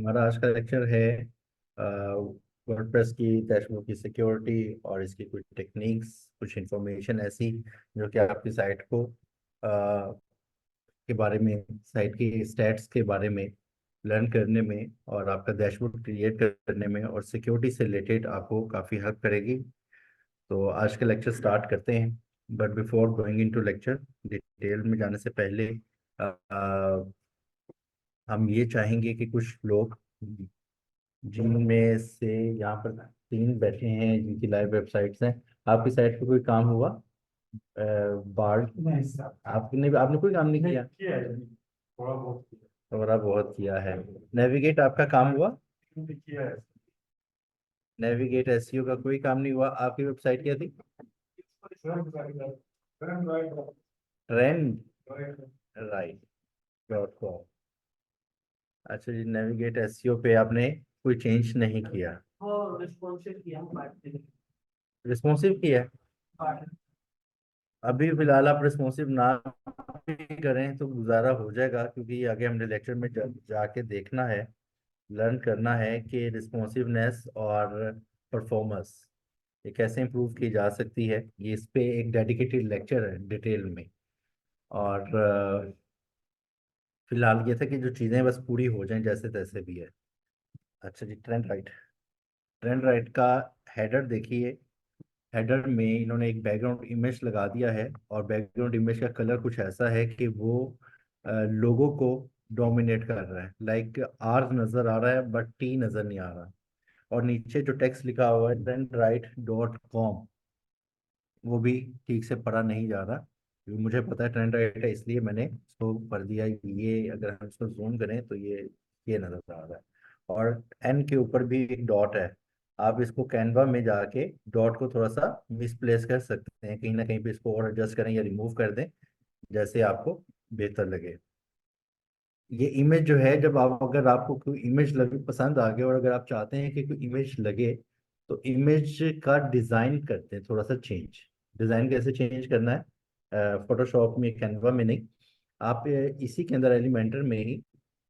हमारा आज का लेक्चर है वर्डप्रेस की डैशबोर्ड की सिक्योरिटी और इसकी कुछ टेक्निक्स, कुछ इंफॉर्मेशन ऐसी जो कि आपकी साइट को के बारे में, साइट की स्टैट्स के बारे में लर्न करने में और आपका डैशबोर्ड क्रिएट करने में और सिक्योरिटी से रिलेटेड आपको काफ़ी हेल्प करेगी। तो आज का लेक्चर स्टार्ट करते हैं। But before going into lecture, detail में जाने से पहले हम ये चाहेंगे कि कुछ लोग जिनमें से यहाँ पर तीन बैठे हैं जिनकी लाइव वेबसाइट्स हैं। आपकी साइट पे कोई काम हुआ? बार्ड नहीं सर। आपने कोई काम नहीं किया? किया है जी, थोड़ा बहुत किया थोड़ा बहुत किया है। नेविगेट आपका काम हुआ? किया है। नेविगेट एसईओ का कोई काम नहीं हुआ। आपकी वेबसाइट क्या थी? Trend right dot com. अच्छा जी, नेविगेट एसईओ पे आपने कोई चेंज नहीं किया? रिस्पॉन्सिव किया रिस्पॉन्सिव किया है? अभी फिलहाल आप रिस्पॉन्सिव ना भी करें तो गुजारा हो जाएगा, क्योंकि आगे हमने लेक्चर में जाके देखना है, लर्न करना है कि रिस्पॉन्सिवनेस और परफॉर्मेंस ये कैसे इंप्रूव की जा सकती है। ये इस पे एक डेडिकेटेड लेक्चर है डिटेल में। और फिलहाल ये था कि जो चीज़ें बस पूरी हो जाएं जैसे तैसे भी है। अच्छा जी, ट्रेंड राइट। ट्रेंड राइट का हेडर देखिए। हेडर में इन्होंने एक बैकग्राउंड इमेज लगा दिया है और बैकग्राउंड इमेज का कलर कुछ ऐसा है कि वो लोगों को डोमिनेट कर रहा है। लाइक आर नजर आ रहा है बट टी नजर नहीं आ रहा। और नीचे जो टेक्स्ट लिखा हुआ है trendwrite.com, वो भी ठीक से पढ़ा नहीं जा रहा, क्योंकि मुझे पता है ट्रेंड राइट है, इसलिए मैंने इसको पढ़ दिया। ये अगर हम इसको जूम करें तो ये नजर आ रहा है। और एन के ऊपर भी एक डॉट है। आप इसको कैनवा में जाके डॉट को थोड़ा सा मिसप्लेस कर सकते हैं, कहीं ना कहीं पे इसको और एडजस्ट करें या रिमूव कर दें, जैसे आपको बेहतर लगे। ये इमेज जो है, जब आप, अगर आपको कोई इमेज लगे, पसंद आ गया और अगर आप चाहते हैं कि कोई इमेज लगे, तो इमेज का डिजाइन करते हैं थोड़ा सा चेंज। डिजाइन कैसे चेंज करना है? फोटोशॉप में, कैनवा में नहीं। आप इसी के अंदर एलिमेंटर में ही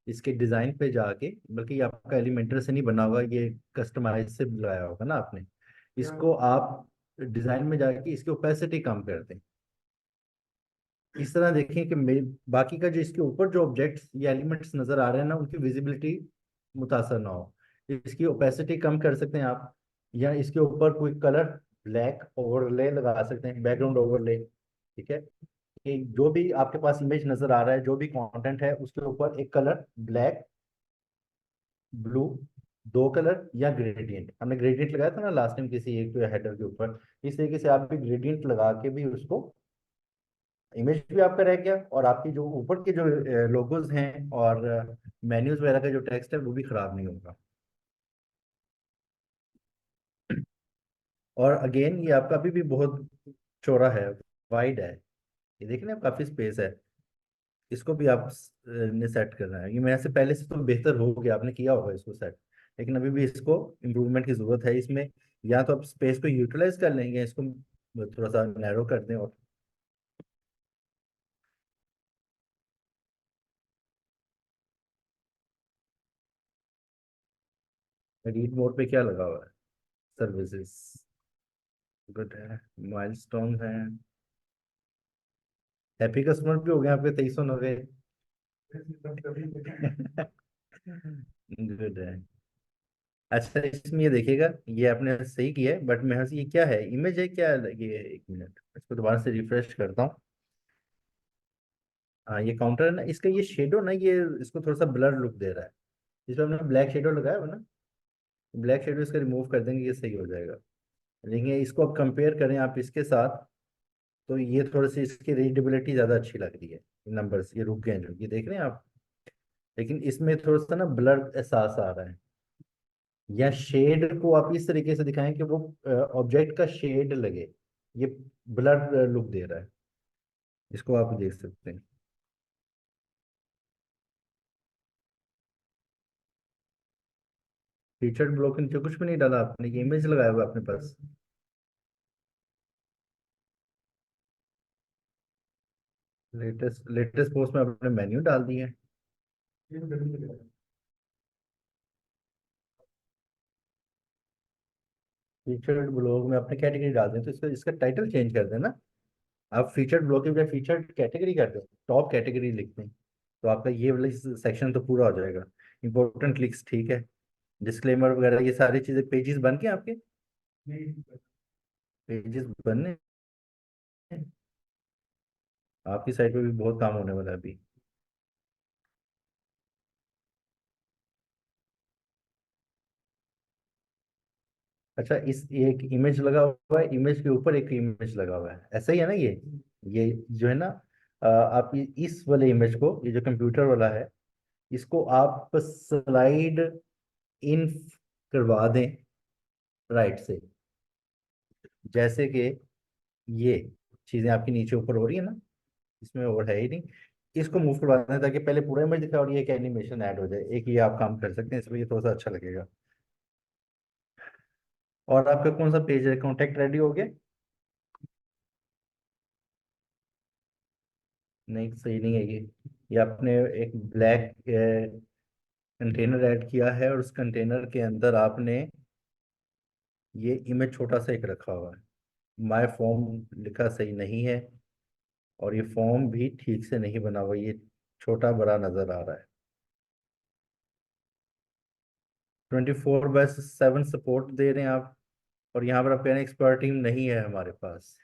इसके डिजाइन पे जाके, बल्कि ये आपका एलिमेंटर से नहीं बना होगा, ये कस्टमाइज से लगाया होगा ना आपने। इसको आप डिजाइन में जाके इसकी ओपेसिटी कम कर दें। इस तरह देखें कि बाकी का जो इसके ऊपर जो ऑब्जेक्ट्स या एलिमेंट्स नजर आ रहे हैं ना, उनकी विजिबिलिटी मुतासर ना हो। इसकी ओपेसिटी कम कर सकते हैं आप, या इसके ऊपर कोई कलर ब्लैक ओवरले लगा सकते हैं, बैकग्राउंड ओवरले। ठीक है, कि जो भी आपके पास इमेज नजर आ रहा है, जो भी कंटेंट है, उसके ऊपर एक कलर ब्लैक, ब्लू, दो कलर या ग्रेडियंट। हमने ग्रेडियंट लगाया था ना लास्ट टाइम किसी एक हेडर के ऊपर। इस तरीके से आप भी ग्रेडियंट लगा के भी उसको, इमेज भी आपका रह गया और आपकी जो ऊपर के जो लोगोज हैं और मेन्यूज वगैरह का जो टेक्स्ट है वो भी खराब नहीं होगा। और अगेन ये आपका अभी भी बहुत चौड़ा है, वाइड है। ये देख रहे हैं आप, काफी स्पेस है। इसको भी आप ने सेट करना है। ये मेरे से पहले से तो बेहतर हो गया, आपने किया होगा इसको सेट, लेकिन अभी भी इसको इम्प्रूवमेंट की जरूरत है इसमें। या तो आप स्पेस को यूटिलाइज कर लेंगे, इसको थोड़ा सा नैरो कर दें। और रीड मोड पे क्या लगा हुआ है? सर्विसेज, गुड है। माइलस्टोन है। हैप्पी कस्टमर भी हो गए आपके 2390। गुड है। अच्छा, इसमें ये देखिएगा, ये आपने सही किया है, बट मैं ये क्या है, इमेज है क्या? ये एक मिनट, इसको दोबारा से रिफ्रेश करता हूँ। हाँ, ये काउंटर है ना, इसका ये शेडो ना, ये इसको थोड़ा सा ब्लर लुक दे रहा है। इसमें हमने ब्लैक शेडो लगाया हुआ ना, ब्लैक शेडो इसका रिमूव कर देंगे, ये सही हो जाएगा। लेकिन इसको आप कंपेयर करें आप इसके साथ, तो ये थोड़ी सी इसकी रीडेबिलिटी ज़्यादा अच्छी लग रही है। नंबर्स ये रुक गए हैं जो, ये देख रहे हैं आप। लेकिन इसमें थोड़ा सा ना ब्लर एहसास आ रहा है। या शेड को आप इस तरीके से दिखाएं कि वो ऑब्जेक्ट का शेड लगे। ये ब्लर लुक दे रहा है, इसको आप देख सकते हैं। फीचर ब्लॉक के नीचे कुछ भी नहीं डाला आपने, ये इमेज लगाया हुआ है अपने पास। लेटेस्ट लेटेस्ट पोस्ट में आपने मेन्यू डाल दिए हैं। फीचर्ड ब्लॉग में अपने कैटेगरी डाल दें तो इसका इसका टाइटल चेंज कर देना। आप फीचर्ड ब्लॉग के बजाय फीचर्ड कैटेगरी कर दो, टॉप कैटेगरी लिख दें, तो आपका ये वाला सेक्शन तो पूरा हो जाएगा। इंपॉर्टेंट क्लिक्स ठीक है, डिस्क्लेमर वगैरह ये सारी चीजें, पेजेस बन के आपके पेजेस बनने हैं। आपकी साइट पे भी बहुत काम होने वाला है अभी। अच्छा, इस एक इमेज लगा हुआ है, इमेज के ऊपर एक इमेज लगा हुआ है, ऐसा ही है ना ये जो है ना, आप इस वाले इमेज को, ये जो कंप्यूटर वाला है, इसको आप स्लाइड इन करवा दें राइट से। जैसे कि ये चीजें आपकी नीचे ऊपर हो रही है ना, इसमें और है ही नहीं, इसको मूव करवा दें ताकि पहले पूरा इमेज दिखाए और ये एक एनिमेशन ऐड हो जाए। एक ये आप काम कर सकते हैं, इसमें ये थोड़ा सा अच्छा लगेगा। और आपका कौन सा पेज है, कॉन्टेक्ट रेडी हो गया? नहीं, सही नहीं है ये आपने एक ब्लैक कंटेनर ऐड किया है, और उस कंटेनर के अंदर आपने ये इमेज छोटा सा एक रखा हुआ है। माय फॉर्म लिखा सही नहीं है, और ये फॉर्म भी ठीक से नहीं बना हुआ, ये छोटा बड़ा नजर आ रहा है। 24/7 सपोर्ट दे रहे हैं आप, और यहाँ पर आप कह रहे हैं एक्सपर्ट टीम नहीं है हमारे पास।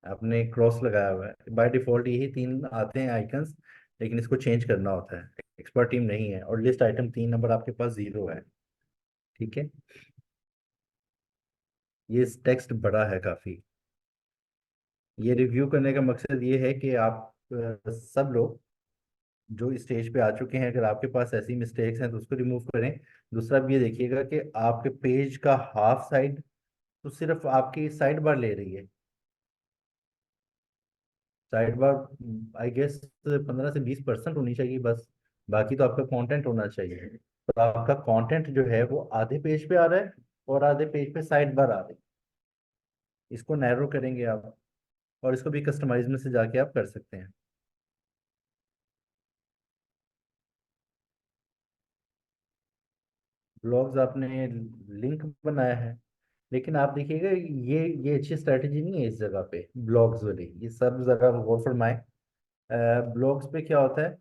आपने क्रॉस लगाया हुआ है, बाय डिफॉल्ट यही तीन आते हैं आइकन्स, लेकिन इसको चेंज करना होता है। एक्सपर्ट टीम नहीं है, और लिस्ट आइटम 3 नंबर आपके पास 0 है। ठीक है, ये टेक्स्ट बड़ा है काफी। ये रिव्यू करने का मकसद ये है कि आप सब लोग जो स्टेज पे आ चुके हैं, अगर आपके पास ऐसी मिस्टेक्स हैं तो उसको रिमूव करें। दूसरा भी ये देखिएगा कि आपके पेज का हाफ साइड तो सिर्फ आपकी साइड बार ले रही है। साइड बार आई गेस 15 से 20% होनी चाहिए बस, बाकी तो आपका कंटेंट होना चाहिए। तो आपका कंटेंट जो है वो आधे पेज पे आ रहा है, और आधे पेज पे साइड बार आ रही है। इसको नैरो करेंगे आप, और इसको भी कस्टमाइज में से जाके आप कर सकते हैं। ब्लॉग्स आपने लिंक बनाया है, लेकिन आप देखिएगा ये अच्छी स्ट्रेटेजी नहीं है इस जगह पे, ब्लॉग्स वाली। ये सब जगह गौर फरमाए, ब्लॉग्स पे क्या होता है,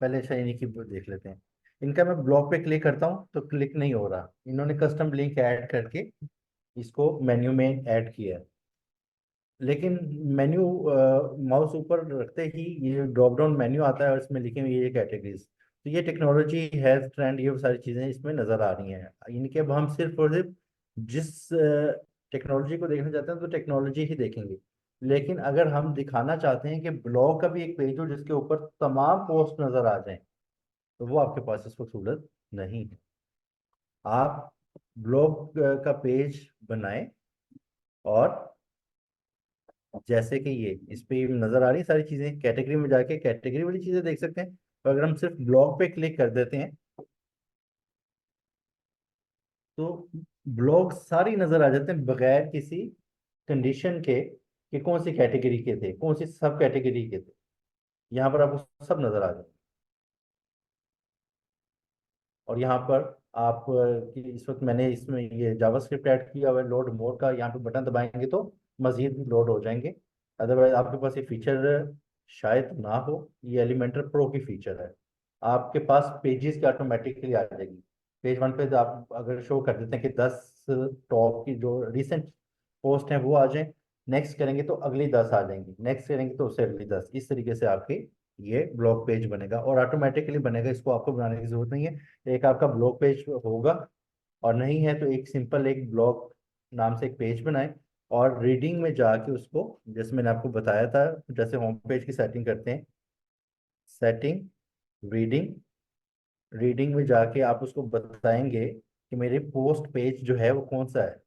पहले शाइनी की देख लेते हैं। इनका मैं ब्लॉग पे क्लिक करता हूँ तो क्लिक नहीं हो रहा, इन्होंने कस्टम लिंक ऐड करके इसको मेन्यू में ऐड किया है। लेकिन मेन्यू माउस ऊपर रखते ही ये ड्रॉप डाउन मेन्यू आता है, और इसमें लिखे हुए ये कैटेगरीज, तो ये टेक्नोलॉजी हेल्थ ट्रेंड ये सारी चीजें इसमें नजर आ रही हैं। इनके अब हम सिर्फ और सिर्फ जिस टेक्नोलॉजी को देखना चाहते हैं तो टेक्नोलॉजी ही देखेंगे। लेकिन अगर हम दिखाना चाहते हैं कि ब्लॉग का भी एक पेज हो जिसके ऊपर तमाम पोस्ट नजर आ जाएं, तो वो आपके पास इस वक्त सूरत नहीं है। आप ब्लॉग का पेज बनाएं, और जैसे कि ये इस पे नजर आ रही है सारी चीजें, कैटेगरी में जाके कैटेगरी वाली चीजें देख सकते हैं। तो अगर हम सिर्फ ब्लॉग पे क्लिक कर देते हैं तो ब्लॉग सारी नजर आ जाते हैं बगैर किसी कंडीशन के कि कौन सी कैटेगरी के थे, कौन सी सब कैटेगरी के थे। यहाँ पर आपको सब नजर आ जाए। और यहाँ पर आप कि इस वक्त मैंने इसमें ये जावास्क्रिप्ट ऐड किया हुआ है, लोड मोर का, यहाँ पे बटन दबाएंगे तो मजीद लोड हो जाएंगे। अदरवाइज आपके पास ये फीचर शायद ना हो, ये एलिमेंटर प्रो की फीचर है। आपके पास पेजेस की ऑटोमेटिकली आ जाएगी। पेज 1 पे तो आप अगर शो कर देते हैं कि 10 टॉप की जो रिसेंट पोस्ट हैं वो आ जाएं, नेक्स्ट करेंगे तो अगली 10 आ जाएंगी, नेक्स्ट करेंगे तो उससे अगली 10, इस तरीके से आपकी ये ब्लॉग पेज बनेगा, और ऑटोमेटिकली बनेगा, इसको आपको बनाने की जरूरत नहीं है। एक आपका ब्लॉग पेज होगा, और नहीं है तो एक सिंपल एक ब्लॉग नाम से एक पेज बनाएं, और रीडिंग में जाके उसको, जैसे मैंने आपको बताया था, जैसे होम पेज की सेटिंग करते हैं, सेटिंग, रीडिंग, रीडिंग में जाके आप उसको बताएंगे कि मेरे पोस्ट पेज जो है वो कौन सा है।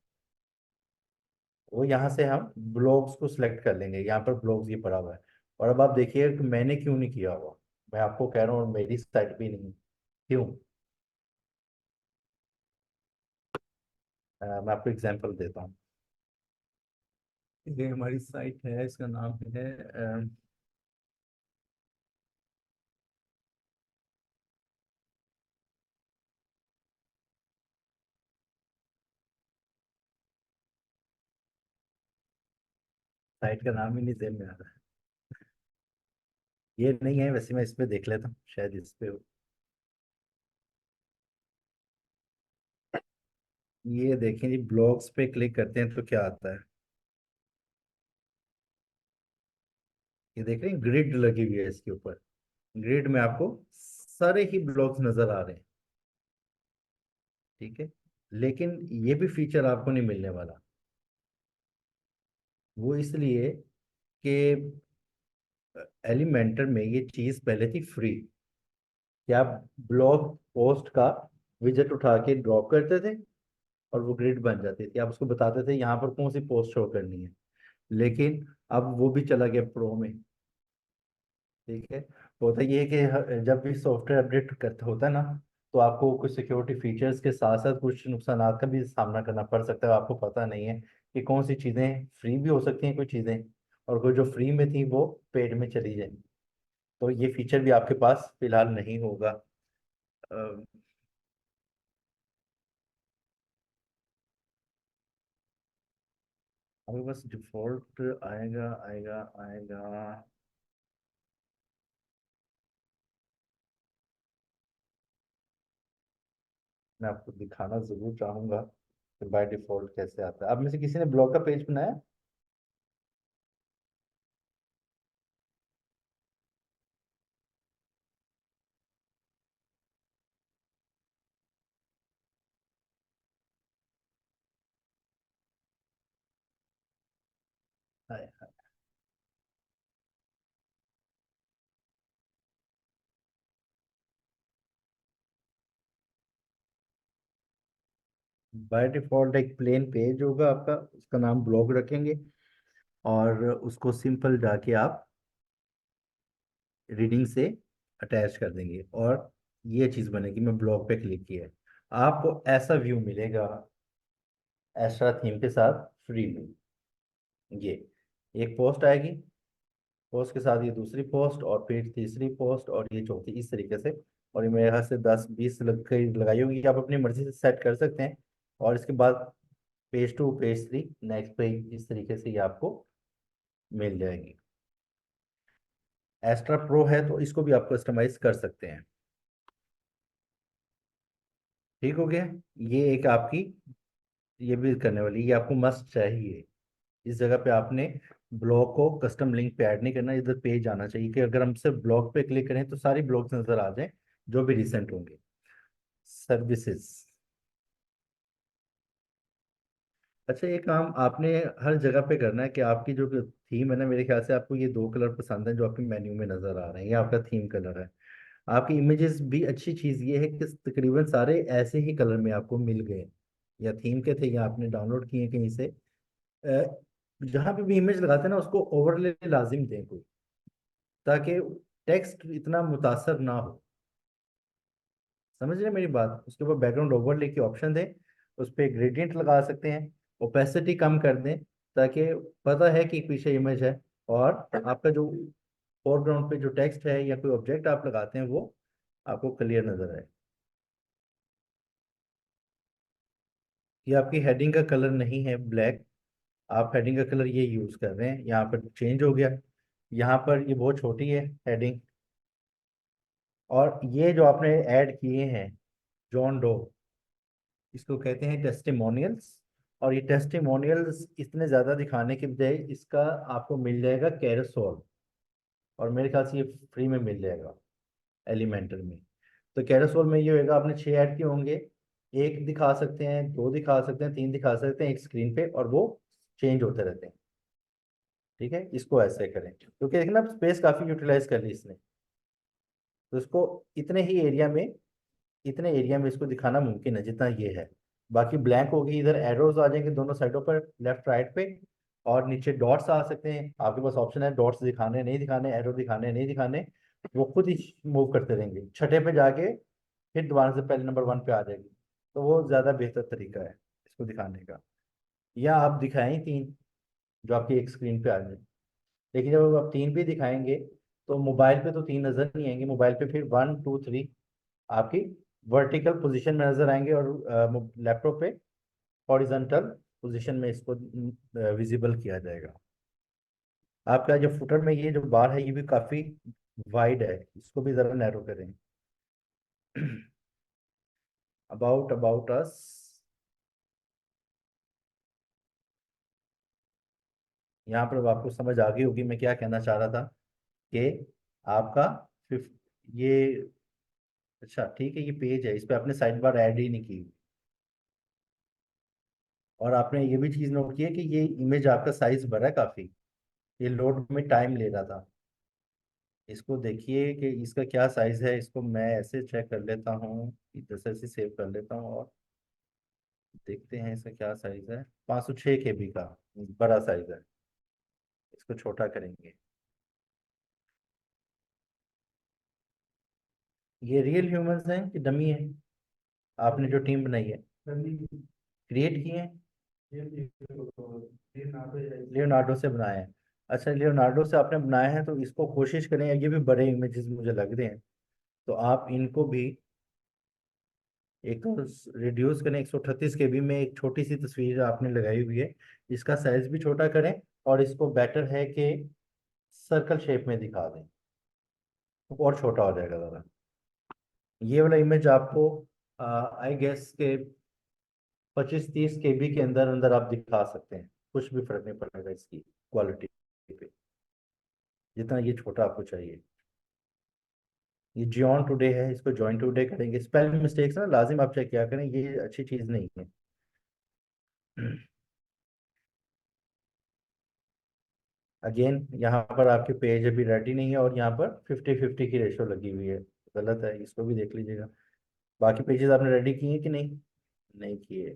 वो यहाँ से हम ब्लॉग्स को सिलेक्ट कर लेंगे, यहाँ पर ब्लॉग्स ये पड़ा हुआ है। और अब आप देखिए कि मैंने क्यों नहीं किया हुआ, मैं आपको कह रहा हूँ मेरी साइट भी नहीं, क्यों? मैं आपको एग्जांपल देता हूँ। ये हमारी साइट है, इसका नाम है साइट का नाम ही नहीं जेल में आ रहा है। ये नहीं है, वैसे मैं इस पे देख लेता हूँ, शायद इस पे हो। ये देखें जी, ब्लॉग्स पे क्लिक करते हैं तो क्या आता है। ये देख रहे हैं, ग्रिड लगी हुई है इसके ऊपर। ग्रिड में आपको सारे ही ब्लॉग्स नजर आ रहे हैं। ठीक है, लेकिन ये भी फीचर आपको नहीं मिलने वाला। वो इसलिए कि एलिमेंटर में ये चीज पहले थी फ्री, कि आप ब्लॉग पोस्ट का विजेट उठा के ड्रॉप करते थे और वो ग्रिड बन जाती थी, आप उसको बताते थे यहाँ पर कौन सी पोस्ट शो करनी है। लेकिन अब वो भी चला गया प्रो में। ठीक है, होता ये है कि जब भी सॉफ्टवेयर अपडेट करता होता है ना, तो आपको कुछ सिक्योरिटी फीचर्स के साथ साथ कुछ नुकसान का भी सामना करना पड़ सकता है। आपको पता नहीं है कि कौन सी चीज़ें फ्री भी हो सकती हैं, कोई चीज़ें, और कोई जो फ्री में थी वो पेड में चली जाए। तो ये फीचर भी आपके पास फिलहाल नहीं होगा। अ, अभी बस डिफॉल्ट आएगा आएगा आएगा। मैं आपको दिखाना जरूर चाहूंगा कि बाय डिफॉल्ट कैसे आता है। आप में से किसी ने ब्लॉग का पेज बनाया? बाय डिफॉल्ट एक प्लेन पेज होगा आपका, उसका नाम ब्लॉग रखेंगे और उसको सिंपल जाके आप रीडिंग से अटैच कर देंगे और ये चीज़ बनेगी। मैं ब्लॉग पे क्लिक किया है, आपको ऐसा व्यू मिलेगा एक्स्ट्रा थीम के साथ फ्री में। ये एक पोस्ट आएगी, पोस्ट के साथ ये दूसरी पोस्ट और फिर तीसरी पोस्ट और ये चौथी, इस तरीके से। और ये मेरे हाथ से 10-20 लग के लगाई होगी, आप अपनी मर्जी से सेट कर सकते हैं। और इसके बाद पेज 2 पेज 3 नेक्स्ट पेज, इस तरीके से ये आपको मिल जाएगी। एस्ट्रा प्रो है तो इसको भी आप कस्टमाइज कर सकते हैं। ठीक हो गया। ये एक आपकी, ये भी करने वाली, ये आपको मस्ट चाहिए। इस जगह पे आपने ब्लॉग को कस्टम लिंक पे ऐड नहीं करना, इधर पेज आना चाहिए कि अगर हम सिर्फ ब्लॉग पे क्लिक करें तो सारी ब्लॉग्स नजर आ जाए जो भी रिसेंट होंगे। सर्विसेज। अच्छा, ये काम आपने हर जगह पे करना है कि आपकी जो थीम है ना, मेरे ख्याल से आपको ये दो कलर पसंद है जो आपके मेन्यू में नजर आ रहे हैं, ये आपका थीम कलर है। आपकी इमेजेस भी, अच्छी चीज ये है कि तकरीबन सारे ऐसे ही कलर में आपको मिल गए, या थीम के थे या आपने डाउनलोड किए कहीं से। जहां पे भी इमेज लगाते हैं ना, उसको ओवरले लाजिम दें कोई, ताकि टेक्स्ट इतना मुतासर ना हो। समझ रहे हैं मेरी बात? उसके ऊपर बैकग्राउंड ओवरले की ऑप्शन दें, उस पर ग्रेडियंट लगा सकते हैं, ओपेसिटी कम कर दें, ताकि पता है कि पीछे इमेज है, और आपका जो फोरग्राउंड पे जो टेक्स्ट है या कोई ऑब्जेक्ट आप लगाते हैं वो आपको क्लियर नजर आए। ये आपकी हेडिंग का कलर नहीं है ब्लैक, आप हेडिंग का कलर ये यूज कर रहे हैं, यहाँ पर चेंज हो गया। यहाँ पर ये बहुत छोटी है हेडिंग। और ये जो आपने ऐड किए हैं, जॉन डो, इसको कहते हैं टेस्टिमोनियल्स। और ये टेस्टिमोनियल्स इतने ज्यादा दिखाने के बजाय इसका आपको मिल जाएगा कैरोसोल, और मेरे ख्याल से ये फ्री में मिल जाएगा एलिमेंटर में। तो कैरोसोल में ये होगा, आपने 6 ऐड किए होंगे, एक दिखा सकते हैं, दो दिखा सकते हैं, तीन दिखा सकते हैं एक स्क्रीन पे, और वो चेंज होते रहते हैं। ठीक है, इसको ऐसे करें क्योंकि देखना स्पेस काफी यूटिलाइज कर ली इसने। तो इसको इतने ही एरिया में, इतने एरिया में इसको दिखाना मुमकिन है जितना ये है। बाकी ब्लैंक होगी, इधर एरोज आ जाएंगे दोनों साइडों पर, लेफ्ट राइट पे। और नीचे डॉट्स आ सकते हैं, आपके पास ऑप्शन है डॉट्स दिखाने नहीं दिखाने, एरो दिखाने नहीं दिखाने। वो खुद ही मूव करते रहेंगे, छठे पे जाके फिर दोबारा से पहले नंबर 1 पे आ जाएगी। तो वो ज्यादा बेहतर तरीका है इसको दिखाने का। या आप दिखाएं तीन, जो आपकी एक स्क्रीन पे आ जाए। लेकिन जब आप तीन भी दिखाएंगे तो मोबाइल पे तो तीन नजर नहीं आएंगे, मोबाइल पे फिर 1 2 3 आपकी वर्टिकल पोजीशन में नजर आएंगे, और लैपटॉप पे हॉरिजॉन्टल पोजीशन में इसको विजिबल किया जाएगा। आपका जो फुटर में ये जो बार है ये भी काफी वाइड है, इसको भी जरा नैरो करें। About us. यहाँ पर अब आपको समझ आ गई होगी मैं क्या कहना चाह रहा था कि आपका फिफ्थ ये, अच्छा ठीक है, ये पेज है, इस पे आपने साइड बार ऐड ही नहीं की। और आपने ये भी चीज नोट की है कि ये इमेज आपका साइज बड़ा है काफी, ये लोड में टाइम ले रहा था। इसको देखिए कि इसका क्या साइज है, इसको मैं ऐसे चेक कर लेता हूँ, इधर से ऐसे सेव कर लेता हूँ और देखते हैं इसका क्या साइज है। 506 KB का बड़ा साइज है, इसको छोटा करेंगे। ये रियल ह्यूमंस हैं कि डमी है, आपने जो टीम बनाई है, क्रिएट किए हैं, लियोनार्डो से बनाए हैं? अच्छा, लियोनार्डो से आपने बनाए हैं तो इसको कोशिश करें, ये भी बड़े इमेजेस मुझे लग रहे हैं, तो आप इनको भी एक तो रिड्यूस करें। 138 KB में एक छोटी सी तस्वीर आपने लगाई हुई है, इसका साइज भी छोटा करें और इसको बेटर है कि सर्कल शेप में दिखा दें, तो और छोटा हो जाएगा ज़रा। ये वाला इमेज आपको आई गेस के 25-30 KB के अंदर अंदर आप दिखा सकते हैं, कुछ भी फर्क नहीं पड़ेगा इसकी क्वालिटी पे, जितना ये छोटा आपको चाहिए। ये जॉन टुडे है, इसको जॉइन टुडे करेंगे। स्पेल मिस्टेक्स ना लाजिम आप चेक किया करें, ये अच्छी चीज़ नहीं है। अगेन यहाँ पर आपके पेज अभी रेडी नहीं है और यहाँ पर 50-50 की रेशो लगी हुई है, गलत है, इसको भी देख लीजिएगा। बाकी पेजेस आपने रेडी किए हैं कि नहीं? नहीं किए,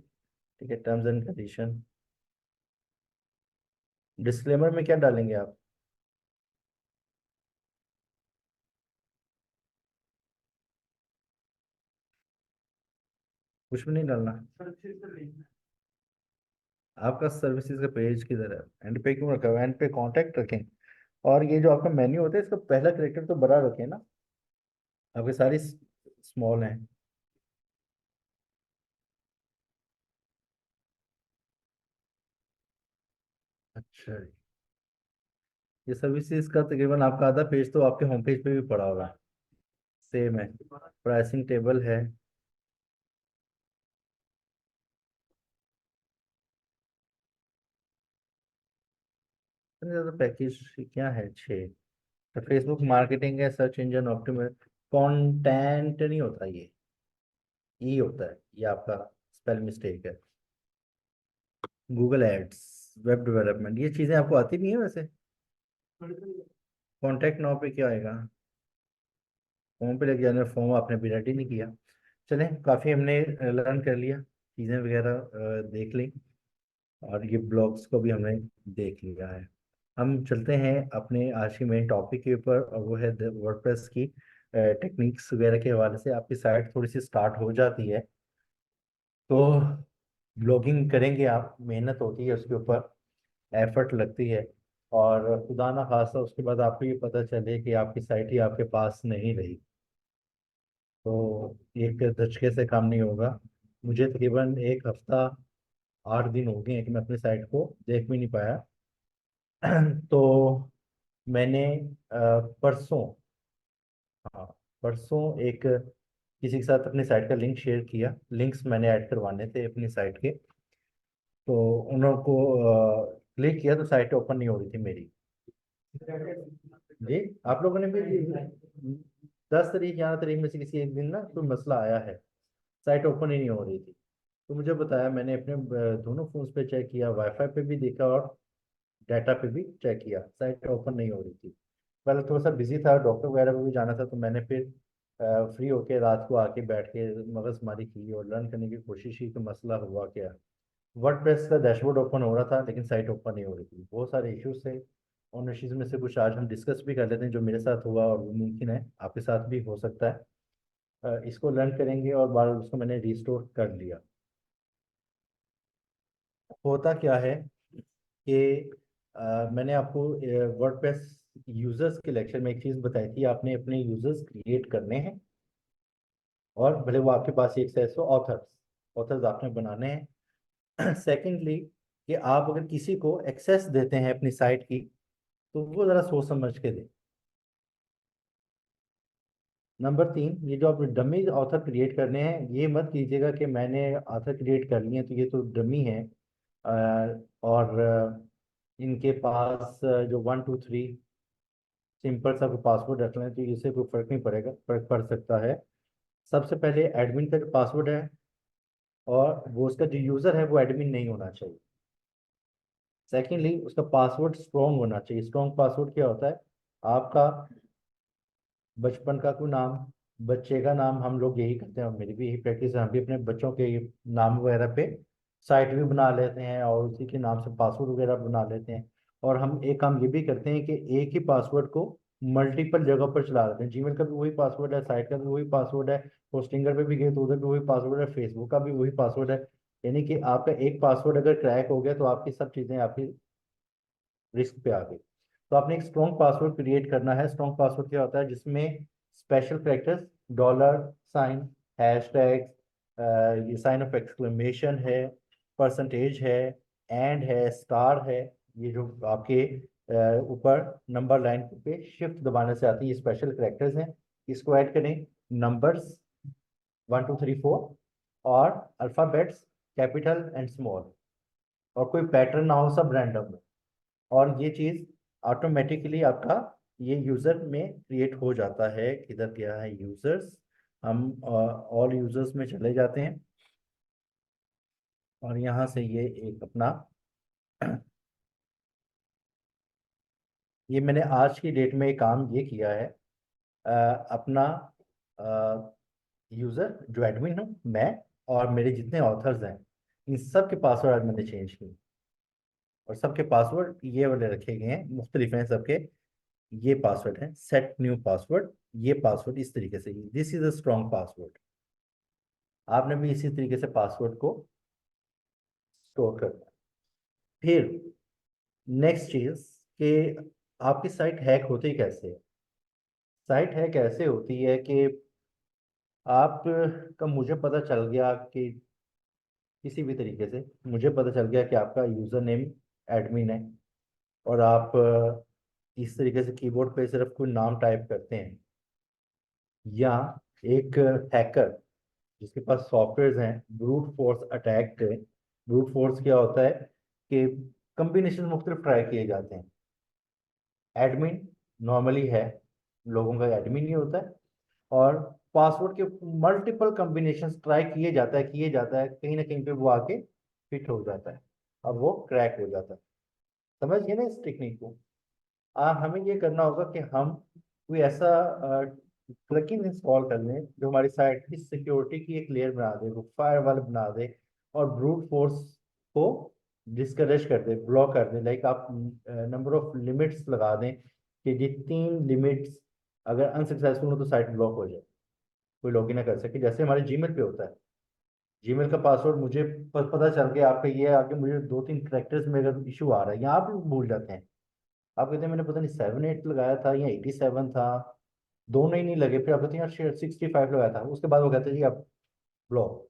ठीक है। टर्म्स एंड कंडीशन, डिस्क्लेमर में क्या डालेंगे आप? कुछ भी नहीं डालना। आपका सर्विसेज का पेज किधर है? एंड पे क्यों रखा हुआ है? एंड पे कांटेक्ट रखें। और ये जो आपका मेन्यू होता है इसका पहला करेक्टर तो बड़ा रखें ना, आपके सारी स्मॉल हैं। अच्छा, ये सर्विसेज का तकरीबन आपका आधा पेज तो आपके होम पेज पे भी पड़ा होगा। सेम है, प्राइसिंग टेबल है। इतने ज़्यादा पैकेज क्या है? 6। तो फेसबुक मार्केटिंग है, सर्च इंजन ऑप्टिमल, कंटेंट नहीं होता ये, ई होता है, ये आपका स्पेल मिस्टेक है। गूगल एड्स, वेब डेवलपमेंट, ये चीज़ें आपको आती भी हैं वैसे? कॉन्टैक्ट नाउ पे क्या आएगा? फॉर्म पे लग जाना, फॉर्म आपने भी रेडी नहीं किया। चलें, काफ़ी हमने लर्न कर लिया, चीज़ें वगैरह देख ली, और ये ब्लॉग्स को भी हमने देख लिया है। हम चलते हैं अपने आज के मेन टॉपिक के ऊपर, और वो है वर्डप्रेस की टेक्निक्स वगैरह के हवाले से। आपकी साइट थोड़ी सी स्टार्ट हो जाती है तो ब्लॉगिंग करेंगे आप, मेहनत होती है उसके ऊपर, एफर्ट लगती है, और खुदा ना खास्ता उसके बाद आपको ये पता चले कि आपकी साइट ही आपके पास नहीं रही, तो एक धचके से काम नहीं होगा। मुझे तकरीबन एक हफ्ता 8 दिन हो गए हैं कि मैं अपनी साइट को देख भी नहीं पाया। तो मैंने परसों, हाँ परसों एक किसी के साथ अपनी साइट का लिंक शेयर किया, लिंक्स मैंने ऐड करवाने थे अपनी साइट के, तो उनको क्लिक किया तो साइट ओपन नहीं हो रही थी मेरी। जी, आप लोगों ने भी 10 तारीख 11 तारीख में से किसी एक दिन ना कोई मसला आया है, साइट ओपन ही नहीं हो रही थी। तो मुझे बताया, मैंने अपने दोनों फोन्स पे चेक किया, वाईफाई पे भी देखा और डाटा पे भी चेक किया, साइट ओपन नहीं हो रही थी। पहले थोड़ा सा बिजी था, डॉक्टर वगैरह को भी जाना था, तो मैंने फिर फ्री होके रात को आके बैठ के मगजमारी की और लर्न करने की कोशिश की कि मसला हुआ क्या। वर्डप्रेस का डैशबोर्ड ओपन हो रहा था लेकिन साइट ओपन नहीं हो रही थी, बहुत सारे इश्यूज थे। उन इश्यूज में से कुछ आज हम डिस्कस भी कर लेते हैं, जो मेरे साथ हुआ और वो मुमकिन है आपके साथ भी हो सकता है। इसको लर्न करेंगे और बार उसको मैंने रिस्टोर कर लिया। होता क्या है कि मैंने आपको वर्डप्रेस यूजर्स के लेक्चर में एक चीज़ बताई थी, आपने अपने यूजर्स क्रिएट करने हैं, और भले वो आपके पास एक से हो, ऑथर्स, ऑथर्स आपने बनाने हैं। सेकेंडली, कि आप अगर किसी को एक्सेस देते हैं अपनी साइट की, तो वो ज़रा सोच समझ के दें। नंबर 3, ये जो आप डमी ऑथर क्रिएट करने हैं, ये मत कीजिएगा कि मैंने ऑथर क्रिएट कर लिए हैं तो ये तो डमी है, और इनके पास जो 1 2 3 सिंपल सा पासवर्ड रख लें तो इससे कोई फर्क नहीं पड़ेगा। फर्क पड़ सकता है। सबसे पहले एडमिन का जो पासवर्ड है, और वो उसका जो यूज़र है वो एडमिन नहीं होना चाहिए। सेकेंडली, उसका पासवर्ड स्ट्रॉन्ग होना चाहिए। स्ट्रॉन्ग पासवर्ड क्या होता है? आपका बचपन का कोई नाम, बच्चे का नाम, हम लोग यही करते हैं और मेरी भी यही प्रैक्टिस है, हम भी अपने बच्चों के नाम वगैरह पे साइट भी बना लेते हैं और उसी के नाम से पासवर्ड वगैरह बना लेते हैं। और हम एक काम ये भी करते हैं कि एक ही पासवर्ड को मल्टीपल जगह पर चला लेते हैं। जीमेल का भी वही पासवर्ड है, साइट का भी वही पासवर्ड है, होस्टिंगर पे भी गए तो उधर भी वही पासवर्ड है, फेसबुक का भी वही पासवर्ड है। यानी कि आपका एक पासवर्ड अगर क्रैक हो गया तो आपकी सब चीज़ें आपकी रिस्क पे आ गई। तो आपने एक स्ट्रॉन्ग पासवर्ड क्रिएट करना है। स्ट्रॉन्ग पासवर्ड क्या होता है? जिसमें special characters, dollar sign, hashtag, ये साइन ऑफ एक्सक्लेमेशन है, परसेंटेज है, एंड है, स्टार है, ये जो आपके ऊपर नंबर लाइन पे शिफ्ट दबाने से आती है, ये स्पेशल कैरेक्टर्स हैं। इसको ऐड करें। नंबर्स 1 2 3 4, और अल्फाबेट्स कैपिटल एंड स्मॉल, और कोई पैटर्न ना हो, सब रैंडम। और ये चीज ऑटोमेटिकली आपका ये यूजर में क्रिएट हो जाता है। किधर गया है यूजर्स? हम ऑल यूजर्स में चले जाते हैं और यहाँ से ये एक अपना ये मैंने आज की डेट में एक काम ये किया है। अपना यूजर जो एडमिन हूँ मैं, और मेरे जितने ऑथर्स हैं, इन सब के पासवर्ड आज मैंने चेंज किए, और सबके पासवर्ड ये वाले रखे गए हैं, मुख्तलिफ हैं सबके। ये पासवर्ड है सेट न्यू पासवर्ड। ये पासवर्ड इस तरीके से, this is a strong password. आपने भी इसी तरीके से पासवर्ड को स्टोर करना है। फिर नेक्स्ट चीज कि आपकी साइट हैक होती कैसे है? साइट हैक ऐसे होती है कि आप का मुझे पता चल गया कि किसी भी तरीके से मुझे पता चल गया कि आपका यूजर नेम एडमिन है, और आप इस तरीके से कीबोर्ड पे सिर्फ कोई नाम टाइप करते हैं, या एक हैकर जिसके पास सॉफ्टवेयर हैं ब्रूट फोर्स अटैक के। ब्रूट फोर्स क्या होता है कि कम्बिनेशन मुख्तलिफ ट्राई किए जाते हैं। एडमिन नॉर्मली है, लोगों का एडमिन ही होता है, और पासवर्ड के मल्टीपल कम्बिनेशन ट्राई किए जाता है, कहीं ना कहीं पे वो आके फिट हो जाता है, अब वो क्रैक हो जाता है। समझ गए ना इस टेक्निक को? हमें ये करना होगा कि हम कोई ऐसा प्लगइन इंस्टॉल कर लें जो हमारी साइट की सिक्योरिटी की एक लेयर बना दे, वो फायरवॉल बना दे, और ब्रूट फोर्स को डिस्करेज कर दे, ब्लॉक कर दे। लाइक आप नंबर ऑफ लिमिट्स लगा दें कि ये 3 लिमिट्स अगर अनसक्सेसफुल हो तो साइट ब्लॉक हो जाए, कोई लॉगिन ना कर सके। जैसे हमारे जीमेल पे होता है, जीमेल का पासवर्ड मुझे पता चल गया आपका ये आके, मुझे 2 3 करेक्टर्स में अगर इशू आ रहा है, या आप भी भूल जाते हैं, आप कहते हैं मैंने पता नहीं 7 8 लगाया था या 87 था, दोनों ही नहीं लगे, फिर आप कहते हैं यार 65 लगाया था, उसके बाद वो कहते हैं जी आप ब्लॉक,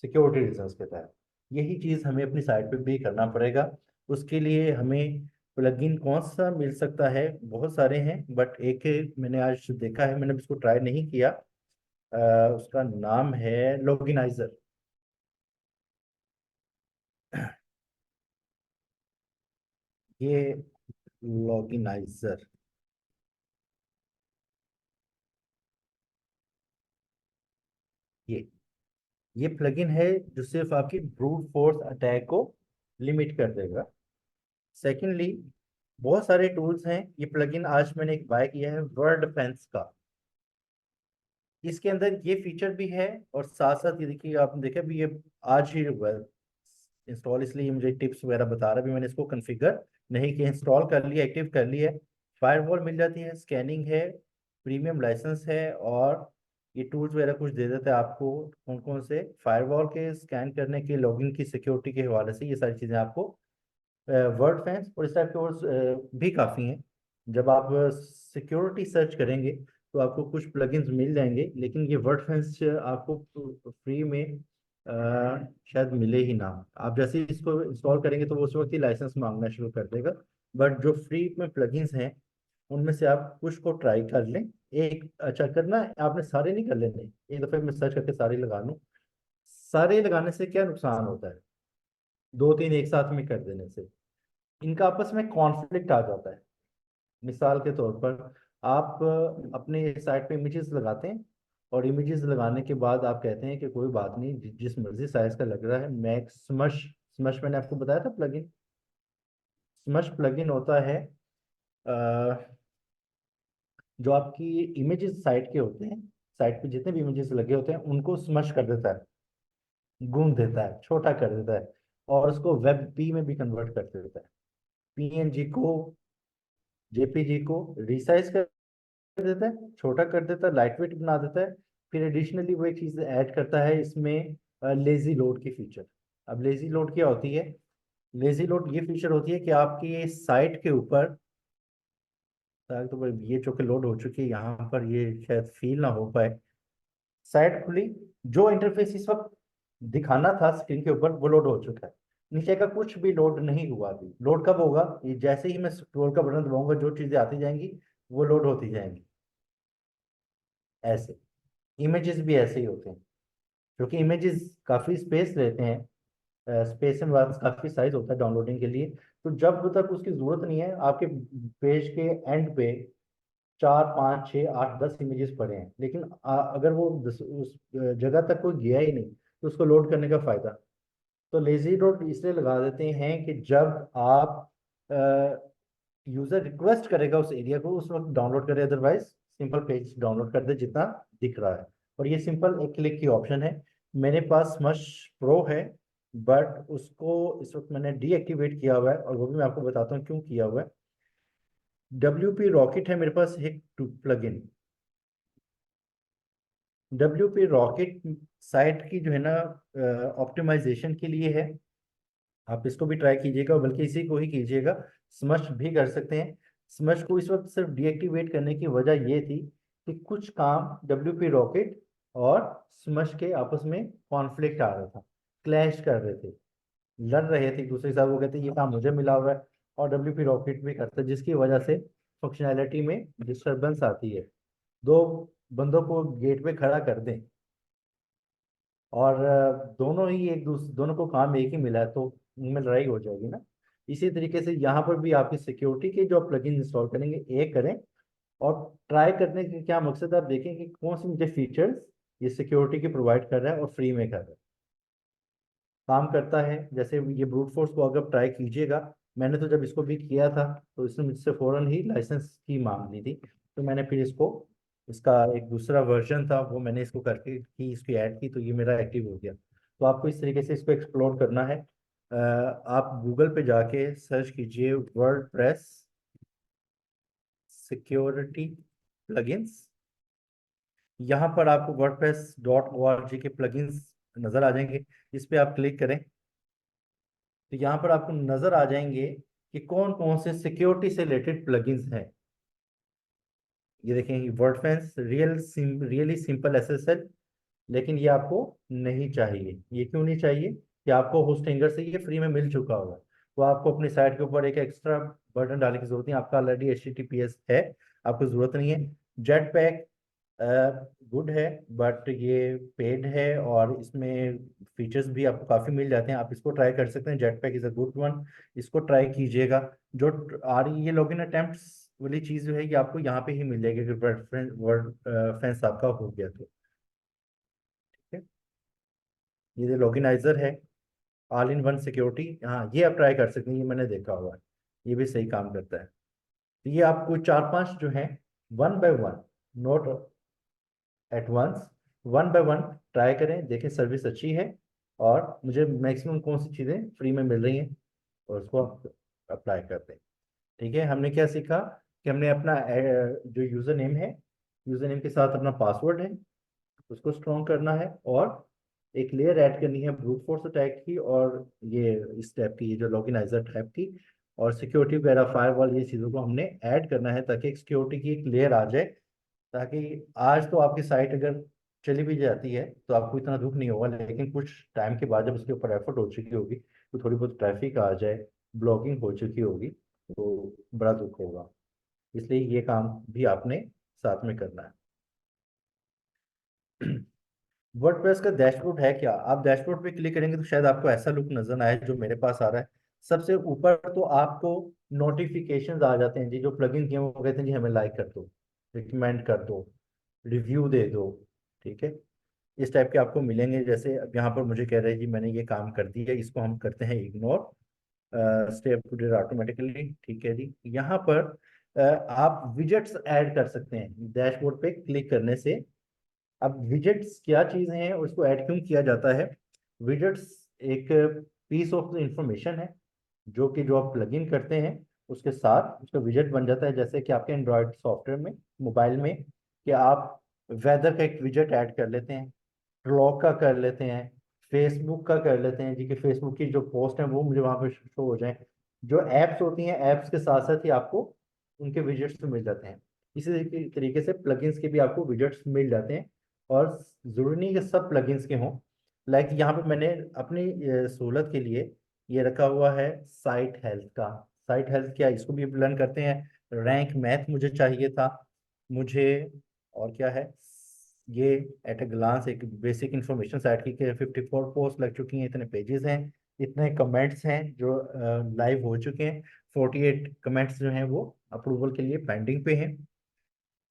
सिक्योरिटी रीजंस के तहत। यही चीज़ हमें अपनी साइट पे भी करना पड़ेगा। उसके लिए हमें प्लगइन कौन सा मिल सकता है? बहुत सारे हैं, बट एक मैंने आज देखा है, मैंने इसको ट्राई नहीं किया। उसका नाम है लॉगिनाइजर। ये लॉगिनाइजर, ये ये प्लगइन है जो सिर्फ आपकी ब्रूट फोर्स अटैक को लिमिट कर देगा। सेकेंडली, बहुत सारे टूल्स हैं। ये प्लगइन आज मैंने एक बाय किया है वर्ड फेंस का। इसके अंदर ये फीचर भी है, और साथ साथ ये देखिए, आपने देखा भी ये आज ही हुआ इंस्टॉल, इसलिए मुझे टिप्स वगैरह बता रहा है। भी मैंने इसको कॉन्फ़िगर नहीं किया, इंस्टॉल कर लिया, एक्टिव कर लिया है। फायरवॉल मिल जाती है, स्कैनिंग है, प्रीमियम लाइसेंस है, और ये टूल्स वगैरह कुछ दे देते हैं आपको। कौन कौन से? फायरवॉल के स्कैन करने के, लॉगिन की सिक्योरिटी के हवाले से ये सारी चीज़ें आपको। वर्ड फैंस और इस टाइप के और भी काफ़ी हैं। जब आप सिक्योरिटी सर्च करेंगे तो आपको कुछ प्लगइन्स मिल जाएंगे, लेकिन ये वर्ड फैंस आपको फ्री में शायद मिले ही ना। आप जैसे ही इसको इंस्टॉल करेंगे तो वो उस वक्त ही लाइसेंस मांगना शुरू कर देगा। बट जो फ्री में प्लगइन्स हैं उनमें से आप कुछ को ट्राई कर लें। एक अच्छा करना है, आपने सारे नहीं कर लेने, एक दफे मैं सर्च करके सारे लगा लूं। सारे लगाने से क्या नुकसान होता है, दो तीन एक साथ में कर देने से इनका आपस में कॉन्फ्लिक्ट आ जाता है। मिसाल के तौर पर आप अपने साइट पे इमेजेस लगाते हैं, और इमेजेस लगाने के बाद आप कहते हैं कि कोई बात नहीं, जिस मर्जी साइज का लग रहा है। मैं स्मश स्मश मैंने आपको बताया था प्लगइन। स्मश प्लगइन होता है जो आपकी इमेजेस साइट के होते हैं, साइट पे जितने भी इमेजेस लगे होते हैं उनको स्मश कर देता है, गूंद देता है, छोटा कर देता है, और उसको वेब पी में भी कन्वर्ट कर देता है। पीएनजी को, जेपीजी को रिसाइज कर देता है, छोटा कर देता है, लाइट वेट बना देता है। फिर एडिशनली वो एक चीज ऐड करता है इसमें, लेजी लोड की फीचर। अब लेजी लोड क्या होती है? लेजी लोड ये फीचर होती है कि आपकी साइट के ऊपर, तो भाई ये जो कि लोड हो चुकी है यहाँ पर, ये शायद फील ना हो पाए। साइट खुली, जो इंटरफेस इस वक्त दिखाना था स्क्रीन के ऊपर वो लोड हो चुका है। नीचे का कुछ भी लोड नहीं हुआ अभी। लोड कब होगा? ये जैसे ही मैं स्क्रॉल का बटन दबाऊंगा जो चीजें आती जाएंगी वो लोड होती जाएंगी। ऐसे इमेजेस भी ऐसे ही होते हैं, क्योंकि इमेजेस काफी स्पेस लेते हैं। स्पेस में बात काफी साइज होता है डाउनलोडिंग के लिए। तो जब तक उसकी जरूरत नहीं है, आपके पेज के एंड पे 4 5 6 8 10 इमेजेस पड़े हैं, लेकिन अगर वो उस जगह तक कोई गया ही नहीं तो उसको लोड करने का फायदा। तो लेजी लोड इसलिए लगा देते हैं कि जब आप यूजर रिक्वेस्ट करेगा उस एरिया को उस वक्त डाउनलोड करे, अदरवाइज सिंपल पेज डाउनलोड कर दे जितना दिख रहा है। और ये सिंपल एक क्लिक की ऑप्शन है। मेरे पास स्मश प्रो है, बट उसको इस वक्त मैंने डीएक्टिवेट किया हुआ है, और वो भी मैं आपको बताता हूँ क्यों किया हुआ है। WP रॉकेट है मेरे पास एक प्लगइन। WP रॉकेट साइट की जो है ना ऑप्टिमाइजेशन के लिए है। आप इसको भी ट्राई कीजिएगा, बल्कि इसी को ही कीजिएगा। स्मश भी कर सकते हैं। स्मश को इस वक्त सिर्फ डीएक्टिवेट करने की वजह ये थी कि कुछ काम WP रॉकेट और स्मश के आपस में कॉन्फ्लिक्ट आ रहा था, क्लैश कर रहे थे, लड़ रहे थे एक दूसरे के साथ। वो कहते ये काम मुझे मिला हुआ है और WP रॉकेट भी करता है, जिसकी वजह से फंक्शनैलिटी में डिस्टरबेंस आती है। दो बंदों को गेट पे खड़ा कर दें और दोनों ही एक दूसरे, दोनों को काम एक ही मिला है, तो उनमें लड़ाई हो जाएगी ना। इसी तरीके से यहाँ पर भी आपकी सिक्योरिटी के जो प्लगइन इंस्टॉल करेंगे एक करें, और ट्राई करने के क्या मकसद है, आप देखें कि कौन सी मुझे फीचर्स ये सिक्योरिटी के प्रोवाइड कर रहा है और फ्री में कर रहा है, काम करता है। जैसे ये ब्रूट फोर्स को अगर ट्राई कीजिएगा, मैंने तो जब इसको भी किया था तो इसने मुझसे फौरन ही लाइसेंस की मांग ली थी। तो मैंने फिर इसको, इसका एक दूसरा वर्जन था वो मैंने इसको करके की, इसकी ऐड की, तो ये मेरा एक्टिव हो गया। तो आपको इस तरीके से इसको एक्सप्लोर करना है। आप गूगल पे जाके सर्च कीजिए वर्डप्रेस सिक्योरिटी प्लगइन्स। यहाँ पर आपको wordpress.org के प्लगइन्स नजर आ जाएंगे। इस पे आप क्लिक करें तो यहाँ पर आपको नजर आ जाएंगे कि कौन कौन से सिक्योरिटी से रिलेटेड प्लगइन्स हैं। ये देखें, वर्डफेंस रियली सिंपल SSL, लेकिन ये आपको नहीं चाहिए। ये क्यों नहीं चाहिए? कि आपको होस्टिंगर से ये फ्री में मिल चुका होगा, तो आपको अपनी साइट के ऊपर एक एक्स्ट्रा बटन डालने की जरूरत नहीं, आपका ऑलरेडी HTTPS है, आपको जरूरत नहीं है। जेट पैक गुड है, बट ये पेड है और इसमें फीचर्स भी आपको काफ़ी मिल जाते हैं, आप इसको ट्राई कर सकते हैं। Jet pack is a good one, इसको ट्राई कीजिएगा। जो आ रही ये लॉगिन अटेम्प्ट्स वाली चीज़ जो है ये आपको यहाँ पे ही मिल जाएगी अगर वर्ड फेंस आपका हो गया तो। ठीक है, ये लॉगिनाइजर है, ऑल इन वन सिक्योरिटी, हाँ ये आप ट्राई कर सकते हैं, ये मैंने देखा हुआ है, ये भी सही काम करता है। तो ये आपको 4 5 जो है, one by one, note at once, one by one try करें, देखें सर्विस अच्छी है और मुझे मैक्सिमम कौन सी चीज़ें फ्री में मिल रही हैं, और उसको आप अप्लाई करते हैं। ठीक है, हमने क्या सीखा कि हमने अपना जो यूज़र नेम है, यूज़र नेम के साथ अपना पासवर्ड है, उसको स्ट्रॉन्ग करना है, और एक लेयर ऐड करनी है ब्रूट फोर्स अटैक की, और ये इस टाइप की, ये जो लॉगिनाइजर टाइप की, और सिक्योरिटी वगैरह फायरवॉल, ये चीज़ों को हमने ऐड करना है ताकि एक सिक्योरिटी की एक लेयर आ जाए। ताकि आज तो आपकी साइट अगर चली भी जाती है तो आपको इतना दुख नहीं होगा, लेकिन कुछ टाइम के बाद जब उसके ऊपर एफर्ट हो चुकी होगी, तो थोड़ी बहुत ट्रैफिक आ जाए, ब्लॉगिंग हो चुकी होगी, तो बड़ा दुख होगा। इसलिए ये काम भी आपने साथ में करना है। वर्डप्रेस का डैशबोर्ड है क्या? आप डैशबोर्ड पे क्लिक करेंगे तो शायद आपको ऐसा लुक नजर आए जो मेरे पास आ रहा है। सबसे ऊपर तो आपको नोटिफिकेशंस आ जाते हैं जी, जो प्लगइन किए हैं, वो कहते हैं जी हमें लाइक कर दो, रिकमेंड कर दो, रिव्यू दे दो। ठीक है, इस टाइप के आपको मिलेंगे। जैसे अब यहाँ पर मुझे कह रहे हैं जी मैंने ये काम कर दिया, इसको हम करते हैं ignore, stay up to date automatically. ठीक है जी, यहाँ पर आप विजेट्स ऐड कर सकते हैं डैशबोर्ड पे क्लिक करने से। अब विजेट्स क्या चीज़ हैं और इसको ऐड क्यों किया जाता है? विजेट्स एक पीस ऑफ इंफॉर्मेशन है जो कि जो आप प्लगइन करते हैं उसके साथ उसका विजेट बन जाता है। जैसे कि आपके एंड्रॉयड सॉफ्टवेयर में, मोबाइल में, कि आप वेदर का एक विजेट ऐड कर लेते हैं, क्लॉक का कर लेते हैं, फेसबुक का कर लेते हैं जी, कि फेसबुक की जो पोस्ट है वो मुझे वहां पर शो हो जाए। जो एप्स होती हैं, एप्स के साथ साथ ही आपको उनके विजेट्स मिल जाते हैं। इसी तरीके से प्लगइन्स के भी आपको विजेट्स मिल जाते हैं। और जरूरी नहीं कि सब प्लगइन्स के हों। लाइक यहाँ पे मैंने अपनी सहूलत के लिए ये रखा हुआ है साइट हेल्थ का। साइट हेल्थ क्या, इसको भी लर्न करते हैं। रैंक मैथ मुझे चाहिए था, मुझे, और क्या है ये, एट ए ग्लांस एक बेसिक इंफॉर्मेशन साइट की, 54 पोस्ट लग चुकी हैं, इतने पेजेस हैं, इतने कमेंट्स हैं जो लाइव हो चुके हैं, 48 कमेंट्स जो हैं वो अप्रूवल के लिए पेंडिंग पे हैं।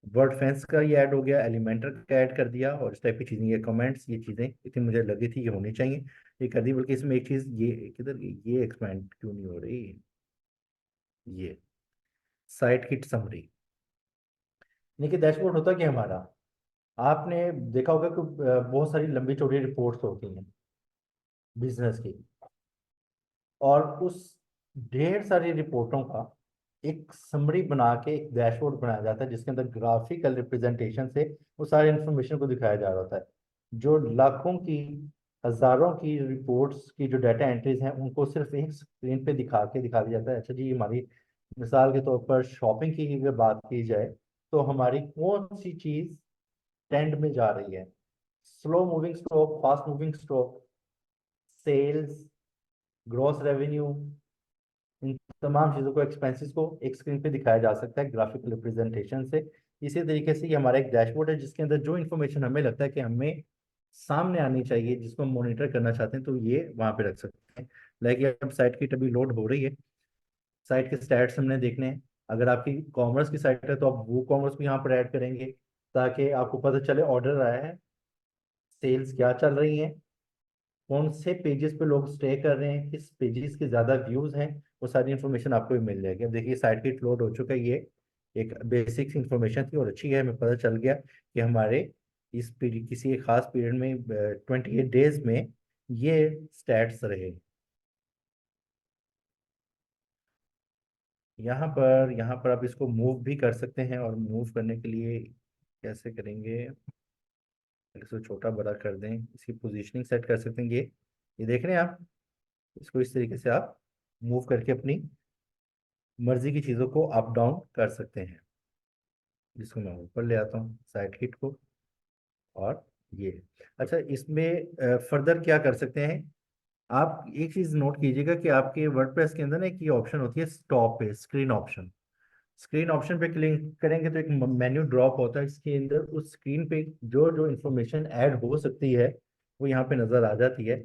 वर्ड फेंस का ये ऐड हो गया, एलिमेंटर का ऐड कर दिया, और इस टाइप की चीजें, ये कमेंट्स, ये चीजें इतनी मुझे लगी थी कि होनी चाहिए, ये कर दी। बल्कि इसमें एक चीज ये किधर गई, ये एक्सपेंड क्यों नहीं हो रही, ये साइट की समरी। देखिए डैशबोर्ड होता क्या है हमारा, आपने देखा होगा कि बहुत सारी लंबी चौड़ी रिपोर्ट्स होती हैं बिजनेस की, और उस ढेर सारी रिपोर्टों का एक समरी बना के एक डैशबोर्ड बनाया जाता है जिसके अंदर ग्राफिकल रिप्रेजेंटेशन से वो सारे इंफॉर्मेशन को दिखाया जा रहा होता है। जो लाखों की, हजारों की रिपोर्ट्स की जो डाटा एंट्रीज हैं उनको सिर्फ एक स्क्रीन पे दिखा दिया जाता है। अच्छा जी, हमारी मिसाल के तौर पर शॉपिंग की अगर बात की जाए तो हमारी कौन सी चीज ट्रेंड में जा रही है, slow moving stock, fast moving stock, sales, gross revenue, इन तमाम चीज़ों को, एक्सपेंसेस को एक स्क्रीन पे दिखाया जा सकता है ग्राफिकल रिप्रेजेंटेशन से। इसी तरीके से ये हमारा एक डैशबोर्ड है जिसके अंदर जो इन्फॉर्मेशन हमें लगता है कि हमें सामने आनी चाहिए, जिसको हम मॉनिटर करना चाहते हैं, तो ये वहां पे रख सकते हैं। लाइक अब साइट की अभी लोड हो रही है, साइट के स्टैट्स हमने देखने हैं। अगर आपकी कॉमर्स की साइट है तो आप वो कॉमर्स भी यहाँ पर ऐड करेंगे ताकि आपको पता चले ऑर्डर आया है, सेल्स क्या चल रही है, कौन से पेजेस पे लोग स्टे कर रहे हैं, किस पेजेस के ज्यादा व्यूज हैं, वो सारी इन्फॉर्मेशन आपको भी मिल जाएगी। अब देखिए साइट की लोड हो चुका है, ये एक बेसिक इन्फॉर्मेशन थी और अच्छी है, हमें पता चल गया कि हमारे इस पीरियड, किसी एक खास पीरियड में 28 डेज में ये स्टैट्स रहे। यहाँ पर आप इसको मूव भी कर सकते हैं, और मूव करने के लिए कैसे करेंगे, इसको छोटा बड़ा कर दें, इसकी पोजीशनिंग सेट कर सकते हैं। ये देख रहे हैं आप, इसको इस तरीके से आप मूव करके अपनी मर्जी की चीज़ों को अप डाउन कर सकते हैं। जिसको मैं ऊपर ले आता हूँ साइड किट को, और ये, अच्छा इसमें फर्दर क्या कर सकते हैं, आप एक चीज़ नोट कीजिएगा कि आपके वर्डप्रेस के अंदर ना एक ये ऑप्शन होती है स्टॉप पे, स्क्रीन ऑप्शन। स्क्रीन ऑप्शन पे क्लिक करेंगे तो एक मेन्यू ड्रॉप होता है, इसके अंदर उस स्क्रीन पे जो जो इन्फॉर्मेशन ऐड हो सकती है वो यहाँ पे नजर आ जाती है।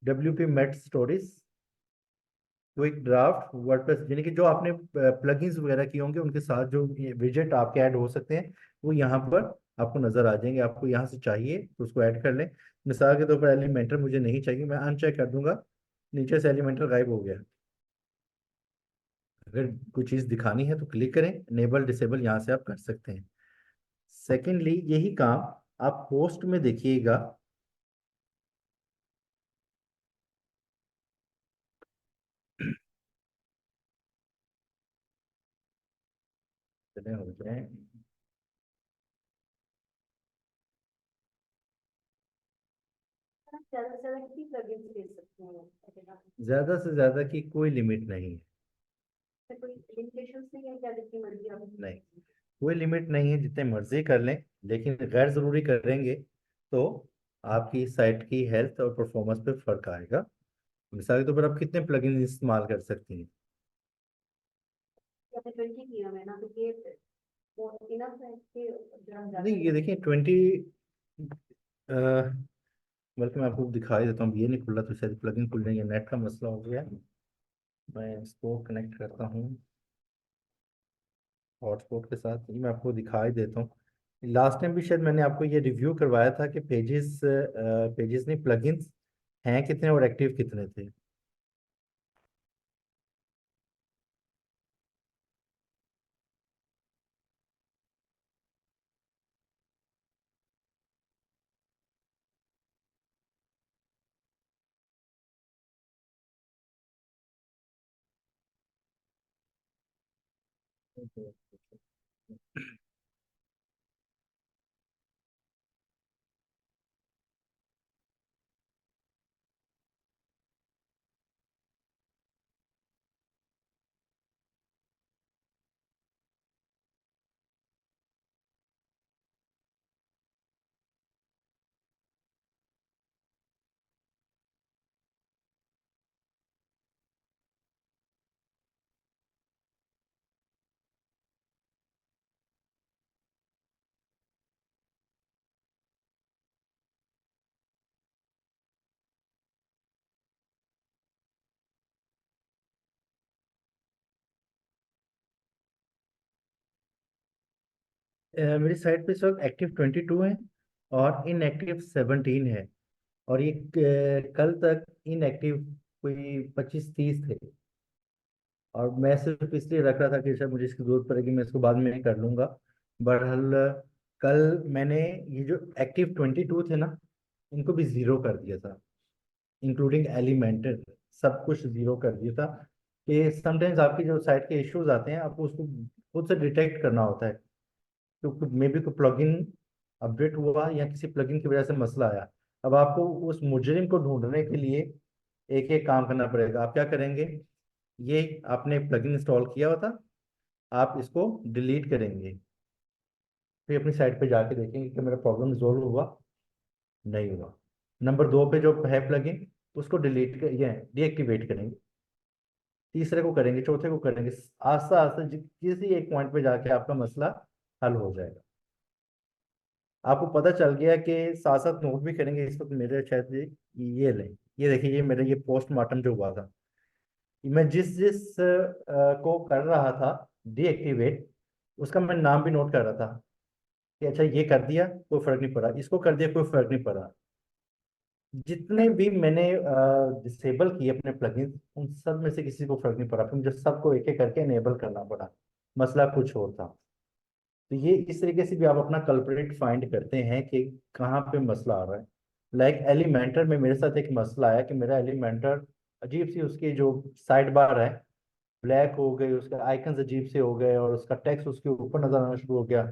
WP mate stories, quick draft, WordPress, यानी कि जो आपने प्लगइन्स वगैरह किए होंगे उनके साथ जो विजेट आपके ऐड हो सकते हैं वो यहाँ पर आपको नजर आ जाएंगे। आपको यहाँ से चाहिए तो उसको ऐड कर लें। मिसाल के तौर पर एलिमेंटर मुझे नहीं चाहिए, मैं अनचेक कर दूंगा, नीचे से एलिमेंटर गायब हो गया। अगर कोई चीज़ दिखानी है तो क्लिक करें, इनेबल डिसेबल यहाँ से आप कर सकते हैं। सेकेंडली यही काम आप पोस्ट में देखिएगा। चले हो जाए, ज्यादा से ज्यादा कितनी प्लगइन्स ले सकते हैं? ज्यादा से ज्यादा की कोई लिमिट नहीं है। कोई लिमिटेशंस नहीं है क्या, जितनी मर्जी आप? नहीं, कोई लिमिट नहीं है, जितने मर्जी कर लें, लेकिन गैर जरूरी करेंगे तो आपकी साइट की हेल्थ और परफॉर्मेंस पे फर्क आएगा। मिसाल के तौर पर आप कितने प्लगइन इस्तेमाल कर सकती हैं, आपने 20 किया है ना, तो ये वो इनफ है कि जरा नहीं, ये देखिए 20, बल्कि मैं आपको दिखाई देता हूँ, ये नहीं खुल रहा तो शायद प्लगइन खुल रही है, नेट का मसला हो गया है। मैं इसको कनेक्ट करता हूँ हॉटस्पॉट के साथ, ये मैं आपको दिखाई देता हूँ। लास्ट टाइम भी शायद मैंने आपको ये रिव्यू करवाया था कि पेजेस पेजेस नहीं, प्लगइन्स हैं कितने और एक्टिव कितने थे। मेरी साइट पे इस वक्त एक्टिव 22 है और इनएक्टिव 17 है। और ये कल तक इनएक्टिव कोई 25-30 थे। और मैं सिर्फ इसलिए रख रहा था कि शायद मुझे इसकी जरूरत पड़ेगी, मैं इसको बाद में कर लूंगा। बहरहाल कल मैंने ये जो एक्टिव 22 थे ना, इनको भी जीरो कर दिया था, इंक्लूडिंग एलिमेंटेड, सब कुछ जीरो कर दिया था। कि समटाइम्स आपकी जो साइट के इश्यूज आते हैं, आपको उसको खुद से डिटेक्ट करना होता है। तो मे बी कोई प्लगइन अपडेट हुआ या किसी प्लगइन की वजह से मसला आया। अब आपको उस मुजरिम को ढूंढने के लिए एक एक काम करना पड़ेगा। आप क्या करेंगे, ये आपने प्लगइन इंस्टॉल किया हुआ था, आप इसको डिलीट करेंगे, फिर अपनी साइट पे जाके देखेंगे कि मेरा प्रॉब्लम रिजोल्व हुआ नहीं हुआ। नंबर 2 पे जो है प्लगइन, उसको डिलीट कर ये डीएक्टिवेट करेंगे। तीसरे को करेंगे, चौथे को करेंगे, आस्ते आस्ते किसी एक पॉइंट पे जाके आपका मसला हल हो जाएगा। आपको पता चल गया कि साथ साथ नोट भी करेंगे इस वक्त मेरे शायद ये लें, ये देखिए, ये मेरा ये पोस्टमार्टम जो हुआ था, मैं जिस जिस को कर रहा था डीएक्टिवेट, उसका मैं नाम भी नोट कर रहा था कि अच्छा ये कर दिया कोई फर्क नहीं पड़ा, इसको कर दिया कोई फर्क नहीं पड़ा। जितने भी मैंने डिसेबल किए अपने प्लगइन, उन सब में से किसी को फर्क नहीं पड़ा, फिर मुझे सबको एक एक करके इनेबल करना पड़ा। मसला कुछ और था। तो ये इस तरीके से भी आप अपना कल्प्रिट फाइंड करते हैं कि कहाँ पे मसला आ रहा है। लाइक एलिमेंटर में मेरे साथ एक मसला आया कि मेरा एलिमेंटर अजीब सी उसकी जो साइड बार है ब्लैक हो गई, उसके आइकन्स अजीब से हो गए और उसका टेक्स्ट उसके ऊपर नजर आना शुरू हो गया।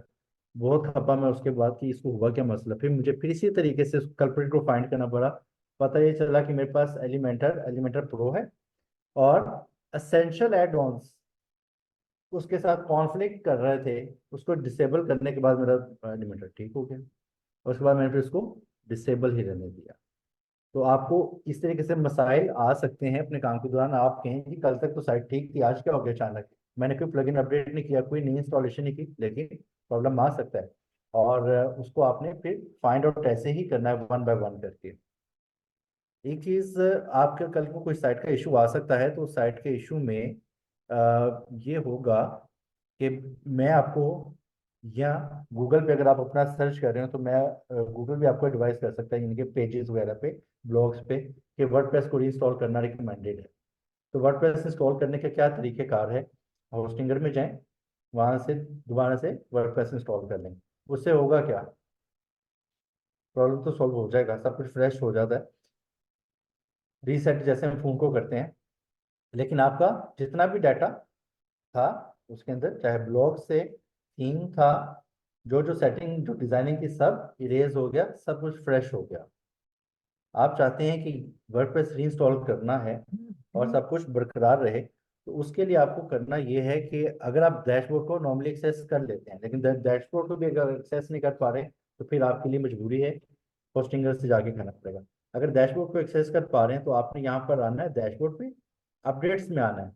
बहुत खपा मैं उसके बाद कि इसको हुआ क्या मसला। फिर मुझे फिर इसी तरीके से कल्प्रिट को फाइंड करना पड़ा। पता ये चला कि मेरे पास एलिमेंटर एलिमेंटर प्रो है और असेंशियल एड ऑन्स उसके साथ कॉन्फ्लिक्ट कर रहे थे। उसको डिसेबल करने के बाद मेरा एलिमेंटर ठीक हो गया, और उसके बाद मैंने फिर उसको डिसेबल ही रहने दिया। तो आपको इस तरीके से मसाइल आ सकते हैं अपने काम के दौरान। आप कहें कि कल तक तो साइट ठीक थी, आज क्या हो गया अचानक। मैंने कोई प्लगइन अपडेट नहीं किया, कोई नई इंस्टॉलेशन नहीं की, लेकिन प्रॉब्लम आ सकता है। और उसको आपने फिर फाइंड आउट ऐसे ही करना है, वन बाय वन करके। एक चीज, आपके कल को कोई साइट का इशू आ सकता है, तो उस साइट के इशू में ये होगा कि मैं आपको, या गूगल पे अगर आप अपना सर्च कर रहे हो तो मैं, गूगल भी आपको एडवाइस कर सकता है इनके पेजेस वगैरह पे, ब्लॉग्स पे, कि वर्डप्रेस को इंस्टॉल करना रिकमेंडेड है। तो वर्डप्रेस इंस्टॉल करने के क्या तरीकेकार है, होस्टिंगर में जाएं, वहां से दोबारा से वर्डप्रेस इंस्टॉल कर लें। उससे होगा क्या, प्रॉब्लम तो सॉल्व हो जाएगा, सब कुछ फ्रेश हो जाता है, रीसेट जैसे हम फोन को करते हैं। लेकिन आपका जितना भी डाटा था उसके अंदर, चाहे ब्लॉग से थीम था, जो जो सेटिंग जो डिजाइनिंग की, सब इरेज हो गया, सब कुछ फ्रेश हो गया। आप चाहते हैं कि वर्डप्रेस रीइंस्टॉल करना है और सब कुछ बरकरार रहे, तो उसके लिए आपको करना ये है कि अगर आप डैशबोर्ड को नॉर्मली एक्सेस कर लेते हैं, लेकिन डैशबोर्ड को भी अगर एक्सेस नहीं कर पा रहे, तो फिर आपके लिए मजबूरी है होस्टिंगर से जाके करना पड़ेगा। अगर डैशबोर्ड को एक्सेस कर पा रहे हैं तो आपने यहाँ पर आना है डैशबोर्ड पे, अपडेट्स में आना है।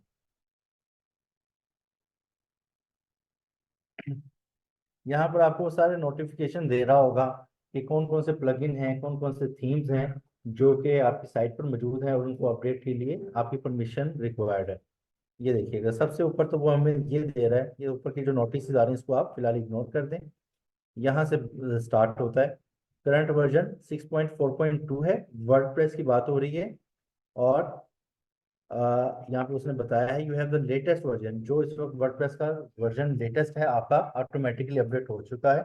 यहाँ पर आपको सारे नोटिफिकेशन दे रहा होगा कि कौन कौन से प्लगइन हैं, कौन कौन से थीम्स हैं जो कि आपकी साइट पर मौजूद हैं और उनको अपडेट के लिए आपकी परमिशन रिक्वायर्ड है। ये देखिएगा सबसे ऊपर तो वो हमें ये दे रहा है, ये ऊपर की जो नोटिस आ रहे हैं इसको आप फिलहाल इग्नोर कर दें। यहाँ से स्टार्ट होता है। करंट वर्जन 6.4.2 है, वर्डप्रेस की बात हो रही है। और यहाँ पे उसने बताया है you have the latest version, जो इस वक्त वर्डप्रेस का वर्जन लेटेस्ट है आपका ऑटोमेटिकली अपडेट हो चुका है।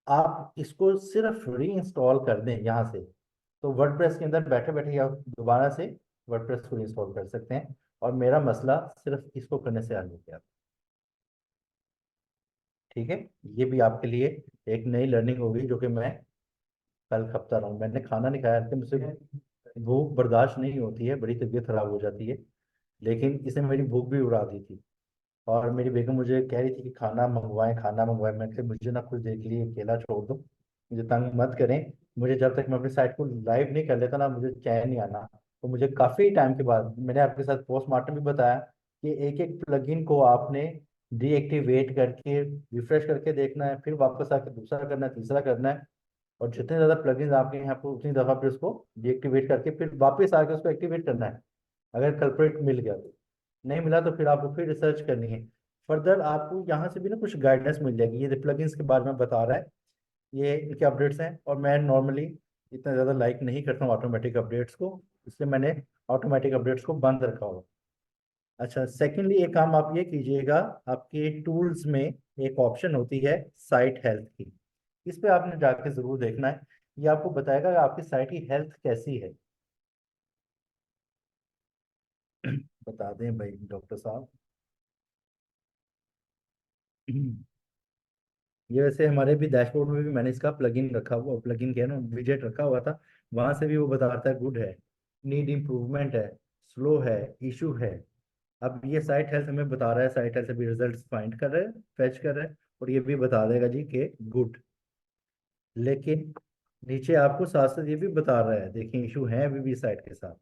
आप इसको सिर्फ री इंस्टॉल कर दें यहाँ से, तो वर्डप्रेस के अंदर बैठे बैठे आप दोबारा से वर्डप्रेस को इंस्टॉल कर सकते हैं। और मेरा मसला सिर्फ इसको करने से हल हो गया। ठीक है, ये भी आपके लिए एक नई लर्निंग होगी जो कि मैं कल खपता रहूँ। मैंने खाना नहीं खाया कि मुझसे भूख बर्दाश्त नहीं होती है, बड़ी तबीयत खराब हो जाती है, लेकिन इसे मेरी भूख भी उड़ा दी थी। और मेरी बेगम मुझे कह रही थी कि खाना मंगवाएं खाना मंगवाएं। मैं कहा मुझे ना कुछ देर के लिए अकेला छोड़ दो, मुझे तंग मत करें। मुझे जब तक मैं अपनी साइट को लाइव नहीं कर लेता ना, मुझे चैन नहीं आना। तो मुझे काफ़ी टाइम के बाद मैंने आपके साथ पोस्टमार्टम भी बताया कि एक एक प्लगइन को आपने डीएक्टिवेट करके रिफ्रेश करके देखना है, फिर वापस आके दूसरा करना है, तीसरा करना है। और जितने ज़्यादा प्लगइन्स आपके यहाँ पर उतनी दफ़ा फिर उसको डीएक्टिवेट करके फिर वापस आके उसको एक्टिवेट करना है। अगर कल्प्रिट मिल गया तो, नहीं मिला तो फिर आपको फिर रिसर्च करनी है। फर्दर आपको यहाँ से भी ना कुछ गाइडेंस मिल जाएगी। ये प्लगइन्स के बारे में बता रहा है, ये इनके अपडेट्स हैं। और मैं नॉर्मली इतना ज़्यादा लाइक नहीं करता हूँ ऑटोमेटिक अपडेट्स को, इसलिए मैंने ऑटोमेटिक अपडेट्स को बंद रखा हुआ। अच्छा, सेकेंडली एक काम आप ये कीजिएगा, आपके टूल्स में एक ऑप्शन होती है साइट हेल्थ की। इस पे आपने जाके ज़रूर देखना है, ये आपको बताएगा कि आपकी साइट की हेल्थ कैसी है। बता दें भाई डॉक्टर साहब। ये वैसे हमारे भी डैशबोर्ड में भी मैंने इसका प्लगइन रखा हुआ, प्लगइन क्या है ना, विजेट रखा हुआ था। वहां से भी वो बताता है गुड है, नीड इम्प्रूवमेंट है, स्लो है, इशू है। अब ये साइट हेल्थ हमें बता रहा है, साइट हेल्थ अभी रिजल्ट फाइंड कर रहे हैं, फेच कर रहे हैं। और ये भी बता देगा जी के गुड। लेकिन नीचे आपको साथ साथ ये भी बता रहा है, देखिए इशू है अभी भी साइट के साथ।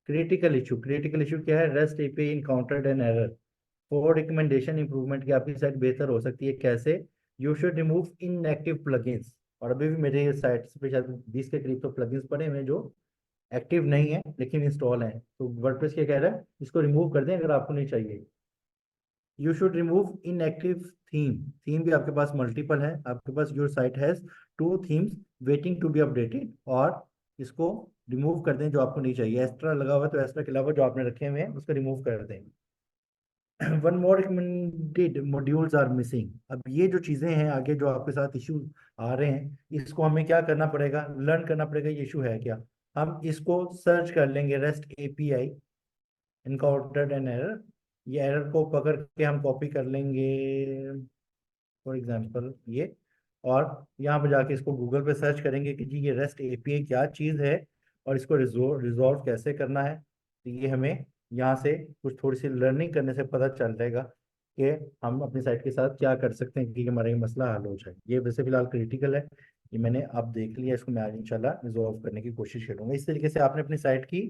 क्रिटिकल इशू, क्रिटिकल इशू क्या है? Rest API encountered an error for recommendation improvement, की आपकी साइट बेहतर हो सकती है कैसे? You should remove inactive plugins. और अभी भी मेरे साइट पे शायद 20 के करीब तो प्लगइन्स पड़े हुए हैं जो एक्टिव नहीं है लेकिन इंस्टॉल हैं। तो वर्डप्रेस क्या कह रहा है, इसको रिमूव कर दें अगर आपको नहीं चाहिए। You should remove inactive theme, theme भी आपके पास मल्टीपल है, आपके पास your site has 2 themes waiting to be updated. और इसको रिमूव कर दें जो आपको नहीं चाहिए। एक्स्ट्रा लगा हुआ है तो एक्स्ट्रा के अलावा जो आपने रखे हुए हैं उसको रिमूव कर दें। One more recommended modules are missing. अब ये जो चीज़ें हैं आगे जो आपके साथ इशू आ रहे हैं, इसको हमें क्या करना पड़ेगा, लर्न करना पड़ेगा ये इशू है क्या। हम इसको सर्च कर लेंगे, rest API encountered an error. ये एरर को पकड़ के हम कॉपी कर लेंगे, फॉर एग्जांपल ये। और यहाँ पर जाके इसको गूगल पे सर्च करेंगे कि जी ये रेस्ट एपीआई क्या चीज़ है और इसको रिजॉल्व कैसे करना है। तो ये हमें यहाँ से कुछ थोड़ी सी लर्निंग करने से पता चल जाएगा कि हम अपनी साइट के साथ क्या कर सकते हैं कि हमारा ये मसला हल हो जाए। ये वैसे फिलहाल क्रिटिकल है, ये मैंने अब देख लिया, इसको मैं आज इंशाल्लाह रिजॉल्व करने की कोशिश करूंगा। इस तरीके से आपने अपनी साइट की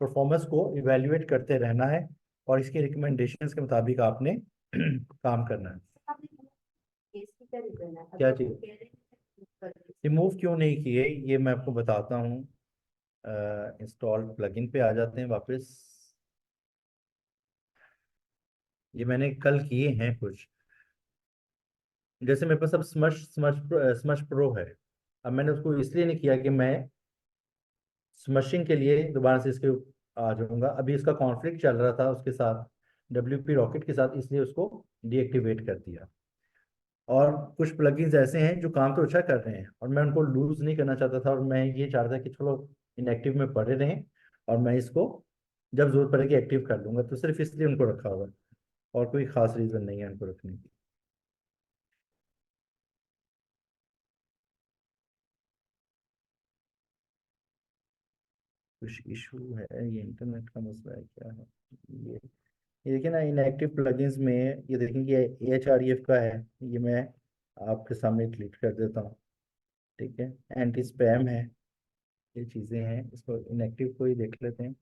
परफॉर्मेंस को इवेल्युएट करते रहना है और इसके रिकमेंडेशंस के मुताबिक आपने काम करना है। आपने इसकी क्या रीजन है? क्या अच्छा वो चीज़? कह रहे हैं रिमूव क्यों नहीं किए ये मैं आपको बताता हूँ। इंस्टॉल प्लगइन पे आ जाते हैं वापस। ये मैंने कल किए हैं कुछ, जैसे मेरे पास अब स्मश प्रो है। अब मैंने उसको इसलिए नहीं किया कि मैं स्मशिंग के लिए दोबारा से इसके आ जाऊंगा। अभी इसका कॉन्फ्लिक्ट चल रहा था उसके साथ, WP रॉकेट के साथ, इसलिए उसको डीएक्टिवेट कर दिया। और कुछ प्लगइन्स ऐसे हैं जो काम तो अच्छा कर रहे हैं और मैं उनको लूज नहीं करना चाहता था, और मैं ये चाहता था कि चलो इनएक्टिव में पड़े रहें और मैं इसको जब जरूरत पड़ेगी एक्टिव कर लूंगा। तो सिर्फ इसलिए उनको रखा हुआ है, और कोई खास रीजन नहीं है उनको रखने की। कुछ इशू है, ये इंटरनेट का मसला है क्या है? ये देखिए ना इनएक्टिव प्लगइन्स में, ये देखेंगे AHREF का है, ये मैं आपके सामने क्लिक कर देता हूँ। ठीक है, एंटी स्पैम है, ये चीज़ें हैं, इसको इनएक्टिव को ही देख लेते हैं।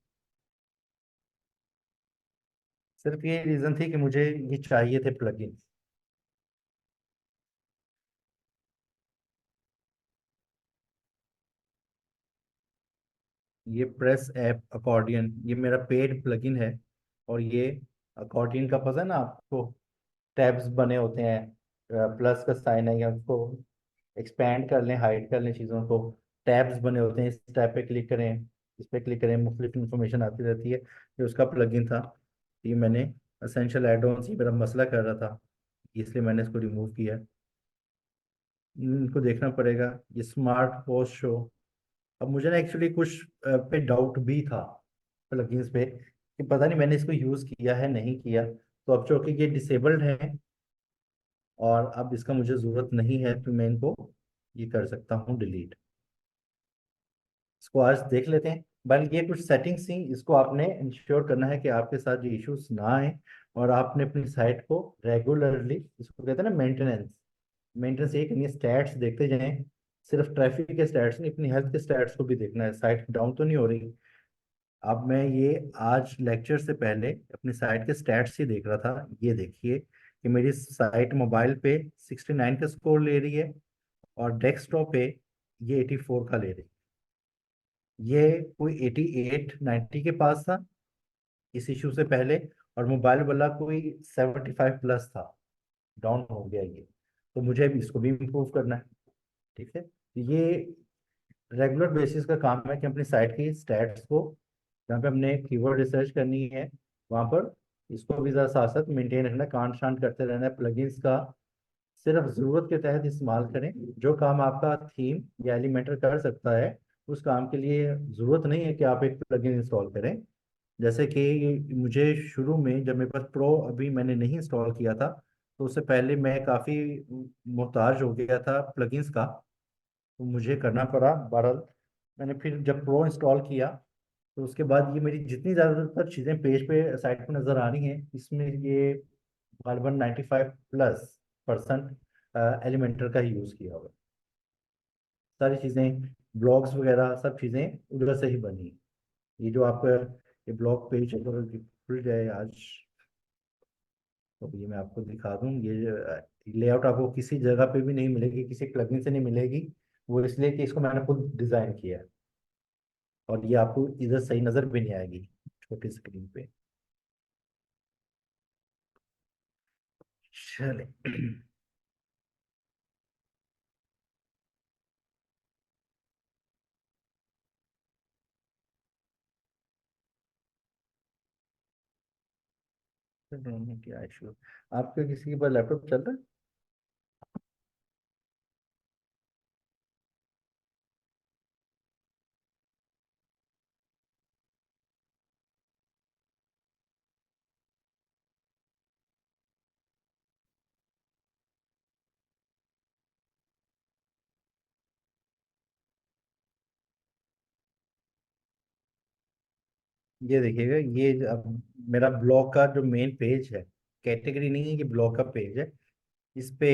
सिर्फ ये रीज़न थी कि मुझे ये चाहिए थे प्लगइन्स। ये प्रेस ऐप अकॉर्डियन, ये मेरा पेड प्लगइन है। और ये अकॉर्डियन का पता है ना आपको, टैब्स बने होते हैं, प्लस का साइन है, या उसको एक्सपैंड कर लें, हाइड कर लें चीज़ों को, टैब्स बने होते हैं, इस टैब पे क्लिक करें, इस पे क्लिक करें, मुख्तलिफ इन्फॉर्मेशन आती रहती है। ये उसका प्लगइन था। ये मैंने असेंशियल एड ऑन्स, ये मेरा मसला कर रहा था, इसलिए मैंने इसको रिमूव किया। इनको देखना पड़ेगा। ये स्मार्ट पोस्ट शो, अब मुझे ना एक्चुअली कुछ पे डाउट भी था प्लगइन्स पे, कि पता नहीं मैंने इसको यूज़ किया है नहीं किया। तो अब चूंकि ये डिसेबल्ड है और अब इसका मुझे ज़रूरत नहीं है, तो मैं इनको ये कर सकता हूँ डिलीट। इसको आज देख लेते हैं। बल्कि ये कुछ सेटिंग्स थी, इसको आपने इंश्योर करना है कि आपके साथ ये इश्यूज ना आए, और आपने अपनी साइट को रेगुलरली, इसको कहते हैं ना मेंटेनेंस, मेंटेनेंस एक नहीं, स्टैट्स देखते जाएं। सिर्फ ट्रैफिक के स्टैट्स नहीं, अपनी हेल्थ के स्टैट्स को भी देखना है, साइट डाउन तो नहीं हो रही। अब मैं ये आज लेक्चर से पहले अपनी साइट के स्टैट्स ही देख रहा था। ये देखिए कि मेरी साइट मोबाइल पे 69 का स्कोर ले रही है, और डेस्कटॉप पे ये 84 का ले रही है। ये कोई 88 90 के पास था इस इशू से पहले, और मोबाइल वाला कोई 75 प्लस था। डाउन हो गया ये, तो मुझे अभी इसको भी इम्प्रूव करना है। ठीक है, तो ये रेगुलर बेसिस का काम है कि अपनी साइट की स्टैट्स को, जहाँ पे हमने कीवर्ड रिसर्च करनी है, वहाँ पर इसको भी ज़रा साथ साथ मेंटेन रखना, कांट शांट करते रहना है। प्लगइन्स का सिर्फ ज़रूरत के तहत इस्तेमाल करें। जो काम आपका थीम या एलिमेंटर कर सकता है, उस काम के लिए ज़रूरत नहीं है कि आप एक प्लगइन इंस्टॉल करें। जैसे कि मुझे शुरू में, जब मेरे पास प्रो अभी मैंने नहीं इंस्टॉल किया था, तो उससे पहले मैं काफ़ी मोहताज हो गया था प्लगइन्स का, तो मुझे करना पड़ा। बहरहाल मैंने फिर जब प्रो इंस्टॉल किया, तो उसके बाद ये मेरी जितनी ज़्यादातर चीज़ें पेज पे साइट पे नज़र आ रही हैं, इसमें ये गालबन 95+% एलिमेंटर का ही यूज़ किया हुआ है। सारी चीज़ें, ब्लॉग्स वगैरह सब चीज़ें उधर से ही बनी हैं। ये जो आपका ये ब्लॉग पेज अगर खुल जाए आज, तो ये मैं आपको दिखा दूं। ये लेआउट आपको किसी जगह पे भी नहीं मिलेगी, किसी प्लगइन से नहीं मिलेगी। वो इसलिए कि इसको मैंने खुद डिज़ाइन किया है, और ये आपको इधर सही नज़र भी नहीं आएगी छोटी स्क्रीन पे। चले क्या इशू, आपके किसी के पास लैपटॉप चल रहा है? ये देखिएगा, ये अब मेरा ब्लॉग का जो मेन पेज है, कैटेगरी नहीं है कि ब्लॉग का पेज है, इस पे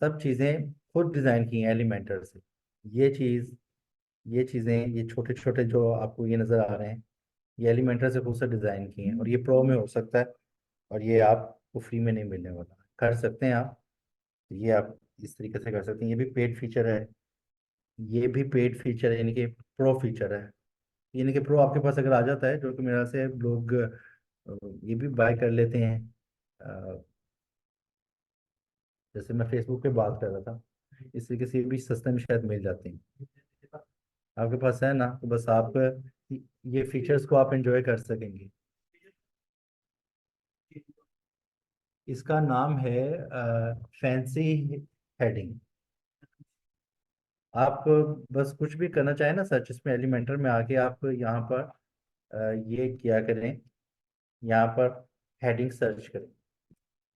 सब चीज़ें खुद डिज़ाइन की हैं एलिमेंटर से। ये चीज़, ये चीज़ें, ये छोटे छोटे जो आपको ये नज़र आ रहे हैं, ये एलिमेंटर से खुद से डिज़ाइन की हैं, और ये प्रो में हो सकता है, और ये आपको फ्री में नहीं मिलने वाला। कर सकते हैं आप, ये आप इस तरीके से कर सकते हैं। ये भी पेड फीचर है, ये भी पेड फीचर है, यानी कि प्रो फीचर है। यानी कि प्रो आपके पास अगर आ जाता है, जो कि मेरा से लोग ये भी बाय कर लेते हैं। अ, जैसे मैं फेसबुक पे बात कर रहा था, इस तरीके से ये भी सस्ते में शायद मिल जाते हैं। आपके पास है ना, तो बस आप ये फीचर्स को आप एंजॉय कर सकेंगे। इसका नाम है फैंसी हेडिंग। आप बस कुछ भी करना चाहें ना सर्च, इसमें एलिमेंटर में आके आप यहाँ पर ये किया करें, यहाँ पर हेडिंग सर्च करें।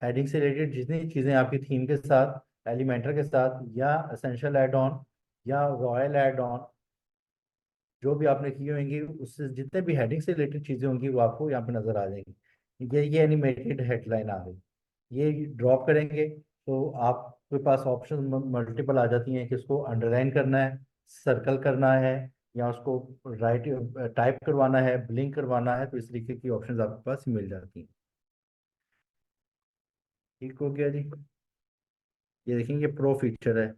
हेडिंग से रिलेटेड जितनी चीज़ें आपकी थीम के साथ, एलिमेंटर के साथ, या एसेंशियल एड ऑन, या रॉयल एड ऑन, जो भी आपने किए होंगे, उससे जितने भी हेडिंग से रिलेटेड चीज़ें होंगी वो आपको यहाँ पे नज़र आ जाएंगी। ये एनिमेटेड हेडलाइन आ गई। ये ड्रॉप करेंगे तो आपके पास ऑप्शन मल्टीपल आ जाती हैं कि उसको अंडरलाइन करना है, सर्कल करना है, या उसको राइट टाइप करवाना है, ब्लिंक करवाना है। तो इस तरीके की ऑप्शंस आपके पास मिल जाती हैं। ठीक हो गया जी। ये देखेंगे प्रो फीचर है,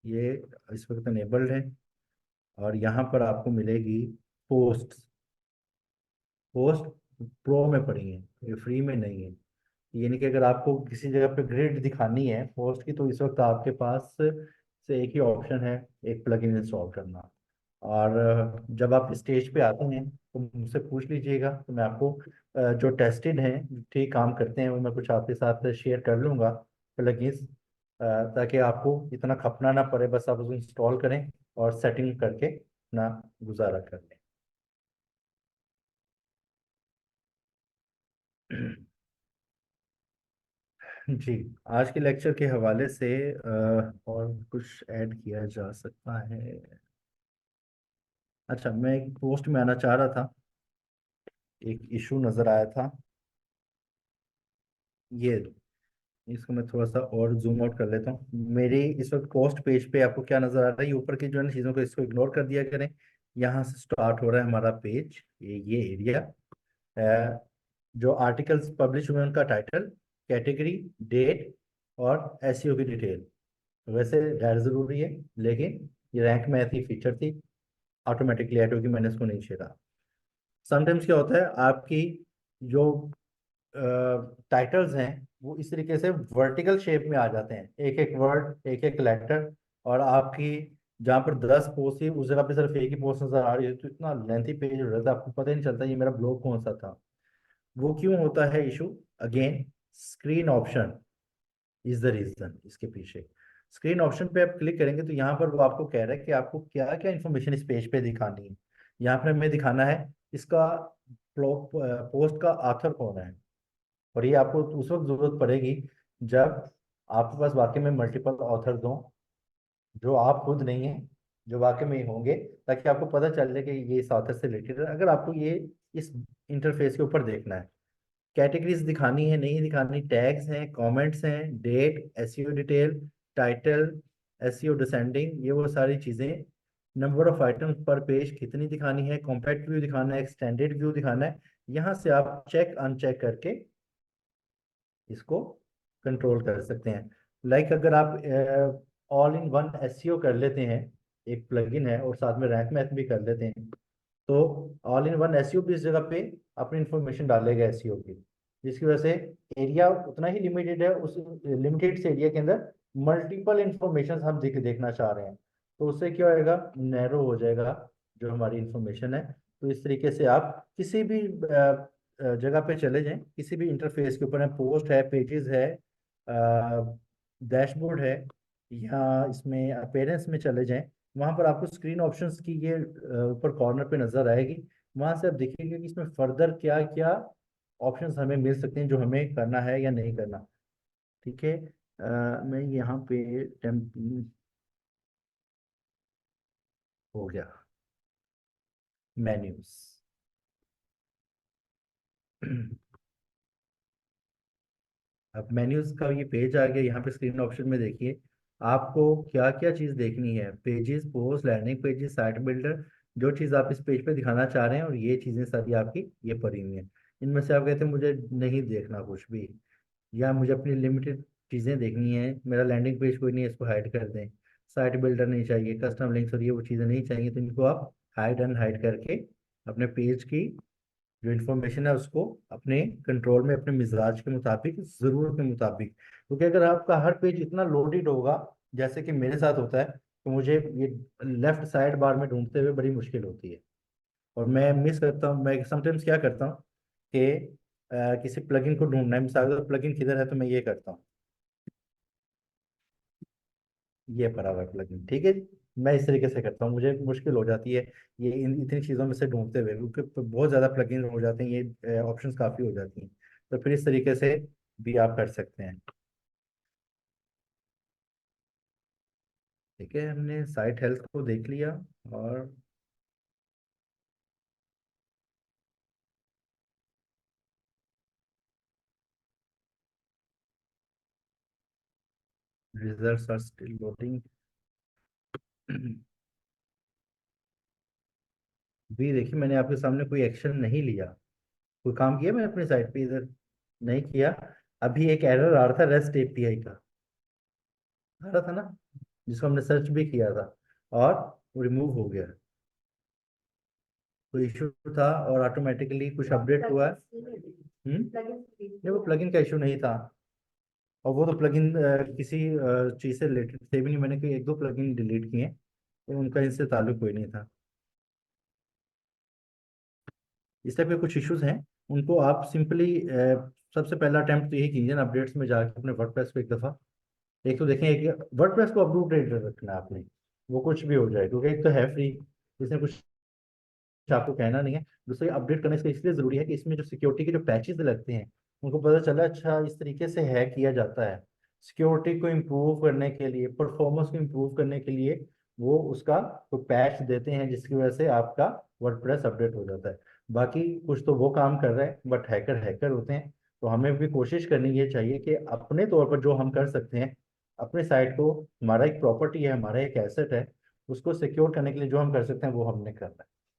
ये इस वक्त अनेबल्ड है। और यहाँ पर आपको मिलेगी पोस्ट। पोस्ट प्रो में पड़ी है, ये फ्री में नहीं है। यानी कि अगर आपको किसी जगह पे ग्रिड दिखानी है पोस्ट की, तो इस वक्त आपके पास से एक ही ऑप्शन है, एक प्लगइन इंस्टॉल करना। और जब आप स्टेज पे आते हैं तो मुझसे पूछ लीजिएगा, तो मैं आपको जो टेस्टेड हैं, जो ठीक काम करते हैं, वो मैं कुछ आपके साथ शेयर कर लूँगा प्लगइन्स, ताकि आपको इतना खपना ना पड़े, बस आप उसको इंस्टॉल करें और सेटिंग करके अपना गुजारा कर लें। जी, आज के लेक्चर के हवाले से और कुछ ऐड किया जा सकता है। अच्छा, मैं एक पोस्ट में आना चाह रहा था, एक इशू नज़र आया था ये। इसको मैं थोड़ा सा और जूम आउट कर लेता हूँ। मेरी इस वक्त पोस्ट पेज पे आपको क्या नज़र आ रहा है, ये ऊपर की जो है ना चीज़ों को, इसको इग्नोर कर दिया करें। यहाँ से स्टार्ट हो रहा है हमारा पेज, ये एरिया, जो आर्टिकल्स पब्लिश हुए हैं उनका टाइटल, कैटेगरी, डेट और एसईओ की डिटेल। वैसे गैर ज़रूरी है, लेकिन ये रैंक में ऐसी फीचर थी, ऑटोमेटिकली ऐड होगी, मैंने इसको नहीं छेड़ा। समटाइम्स क्या होता है, आपकी जो टाइटल्स हैं वो इस तरीके से वर्टिकल शेप में आ जाते हैं, एक एक वर्ड, एक एक लेटर, और आपकी जहाँ पर 10 पोस्ट थी उस जगह पे सिर्फ एक ही पोस्ट नजर आ रही है, तो इतना लेंथी पेज हो जाता है, आपको पता ही नहीं चलता ये मेरा ब्लॉग कौन सा था। वो क्यों होता है issue? Again, screen option is the reason इसके पीछे। स्क्रीन ऑप्शन पे आप क्लिक करेंगे तो यहाँ पर वो आपको कह रहा है कि आपको क्या क्या इन्फॉर्मेशन इस पेज पे दिखानी है। यहाँ पर हमें दिखाना है इसका पोस्ट का आथर कौन है, और ये आपको उस वक्त जरूरत पड़ेगी जब आपके पास वाकई में मल्टीपल ऑथर्स हों, जो आप खुद नहीं हैं, जो वाकई में ही होंगे, ताकि आपको पता चल जाए कि ये इस ऑथर से रिलेटेड है। अगर आपको ये इस इंटरफेस के ऊपर देखना है, कैटेगरीज दिखानी है नहीं दिखानी, टैग्स हैं, कमेंट्स हैं, date, SEO detail, title, SEO descending, ये वो सारी चीजें, number of items per page कितनी दिखानी है, कॉम्पैक्ट व्यू दिखाना है, एक्सटेंडेड व्यू दिखाना है, यहाँ से आप चेक अनचेक करके इसको कंट्रोल कर सकते हैं। लाइक अगर आप ऑल इन वन एसईओ कर लेते हैं, एक प्लगइन है, और साथ में रैंक मैथ भी कर लेते हैं, तो ऑल इन वन एसईओ भी इस जगह पे अपनी इंफॉर्मेशन डालेगा एसईओ की, जिसकी वजह से एरिया उतना ही लिमिटेड है, उस लिमिटेड से एरिया के अंदर मल्टीपल इंफॉर्मेशन हम देखना चाह रहे हैं, तो उससे क्या होएगा, नैरो हो जाएगा जो हमारी इंफॉर्मेशन है। तो इस तरीके से आप किसी भी जगह पे चले जाएं, किसी भी इंटरफेस के ऊपर है, पोस्ट है, पेजेस है, डैशबोर्ड है, या इसमें अपेयरेंस में चले जाएं, वहां पर आपको स्क्रीन ऑप्शंस की ये ऊपर कॉर्नर पे नजर आएगी। वहां से आप देखिएगा कि इसमें फर्दर क्या क्या ऑप्शंस हमें मिल सकते हैं, जो हमें करना है या नहीं करना। ठीक है, मैं यहाँ पे हो गया मेन्यूज। अब मेन्यूज का ये पेज आ गया, यहाँ पे स्क्रीन ऑप्शन में देखिए आपको क्या क्या चीज़ देखनी है, pages, post, landing pages, site builder, जो चीज़ आप इस पेज पे दिखाना चाह रहे हैं, और ये चीज़ें सारी आपकी ये पड़ी हुई हैं। इनमें से आप कहते हैं मुझे नहीं देखना कुछ भी, या मुझे अपनी लिमिटेड चीज़ें देखनी है, मेरा लैंडिंग पेज कोई नहीं है, इसको हाइड कर दें, साइट बिल्डर नहीं चाहिए, कस्टम लिंक्स और ये वो चीज़ें नहीं चाहिए, तो इनको आप हाइड अनहाइड करके अपने पेज की जो इन्फॉर्मेशन है उसको अपने कंट्रोल में, अपने मिजाज के मुताबिक, ज़रूरत के मुताबिक, क्योंकि अगर आपका हर पेज इतना लोडेड होगा जैसे कि मेरे साथ होता है, तो मुझे ये लेफ्ट साइड बार में ढूंढते हुए बड़ी मुश्किल होती है, और मैं मिस करता हूँ। मैं समटाइम्स क्या करता हूँ कि किसी प्लगइन को ढूंढना है, मिसाल का प्लगइन किधर है, तो मैं ये करता हूँ, ये पड़ा हुआ है प्लगइन, ठीक है जी। मैं इस तरीके से करता हूँ, मुझे मुश्किल हो जाती है ये इन इतनी चीज़ों में से ढूंढते हुए, क्योंकि बहुत ज़्यादा प्लगइन हो जाते हैं, ये ऑप्शंस काफ़ी हो जाती हैं, तो फिर इस तरीके से भी आप कर सकते हैं। ठीक है, हमने साइट हेल्थ को देख लिया, और रिजल्ट्स आर स्टिल लोडिंग। भी देखिए, मैंने आपके सामने कोई एक्शन नहीं लिया, कोई काम किया मैंने अपनी साइट पे इधर, नहीं किया। अभी एक एरर आ रहा था रेस्ट एपीआई का, आ रहा था ना, जिसको हमने सर्च भी किया था, और वो रिमूव हो गया। कोई इशू था और ऑटोमेटिकली कुछ अपडेट हुआ है। नहीं, वो प्लगइन का इशू नहीं था, और वो तो प्लगइन किसी चीज़ से रिलेटेड थे भी नहीं, मैंने कोई एक दो प्लगइन डिलीट किए, तो उनका इनसे ताल्लुक कोई नहीं था। इस टाइप के कुछ इश्यूज हैं, उनको आप सिंपली सबसे पहला अटेम्प्ट तो यही कीजिए ना, अपडेट्स में जाकर अपने वर्डप्रेस को एक दफ़ा एक तो देखें, एक वर्डप्रेस को अपडेट रखना है आपने, वो कुछ भी हो जाए, क्योंकि एक तो है फ्री, इसमें कुछ आपको कहना नहीं है। दूसरे, अपडेट करने से इसलिए ज़रूरी है कि इसमें जो सिक्योरिटी के जो पैचेस लगते हैं, उनको पता चला अच्छा इस तरीके से हैक किया जाता है। सिक्योरिटी को इम्प्रूव करने के लिए, परफॉर्मेंस को इम्प्रूव करने के लिए वो उसका तो पैच देते हैं, जिसकी वजह से आपका वर्डप्रेस अपडेट हो जाता है। बाकी कुछ तो वो काम कर रहा है, बट हैकर हैकर होते हैं। तो हमें भी कोशिश करनी ये चाहिए कि अपने तौर पर जो हम कर सकते हैं, अपने साइट को, हमारा एक प्रॉपर्टी है, हमारा एक एसेट है, उसको सिक्योर करने के लिए जो हम कर सकते हैं वो हमने करना है।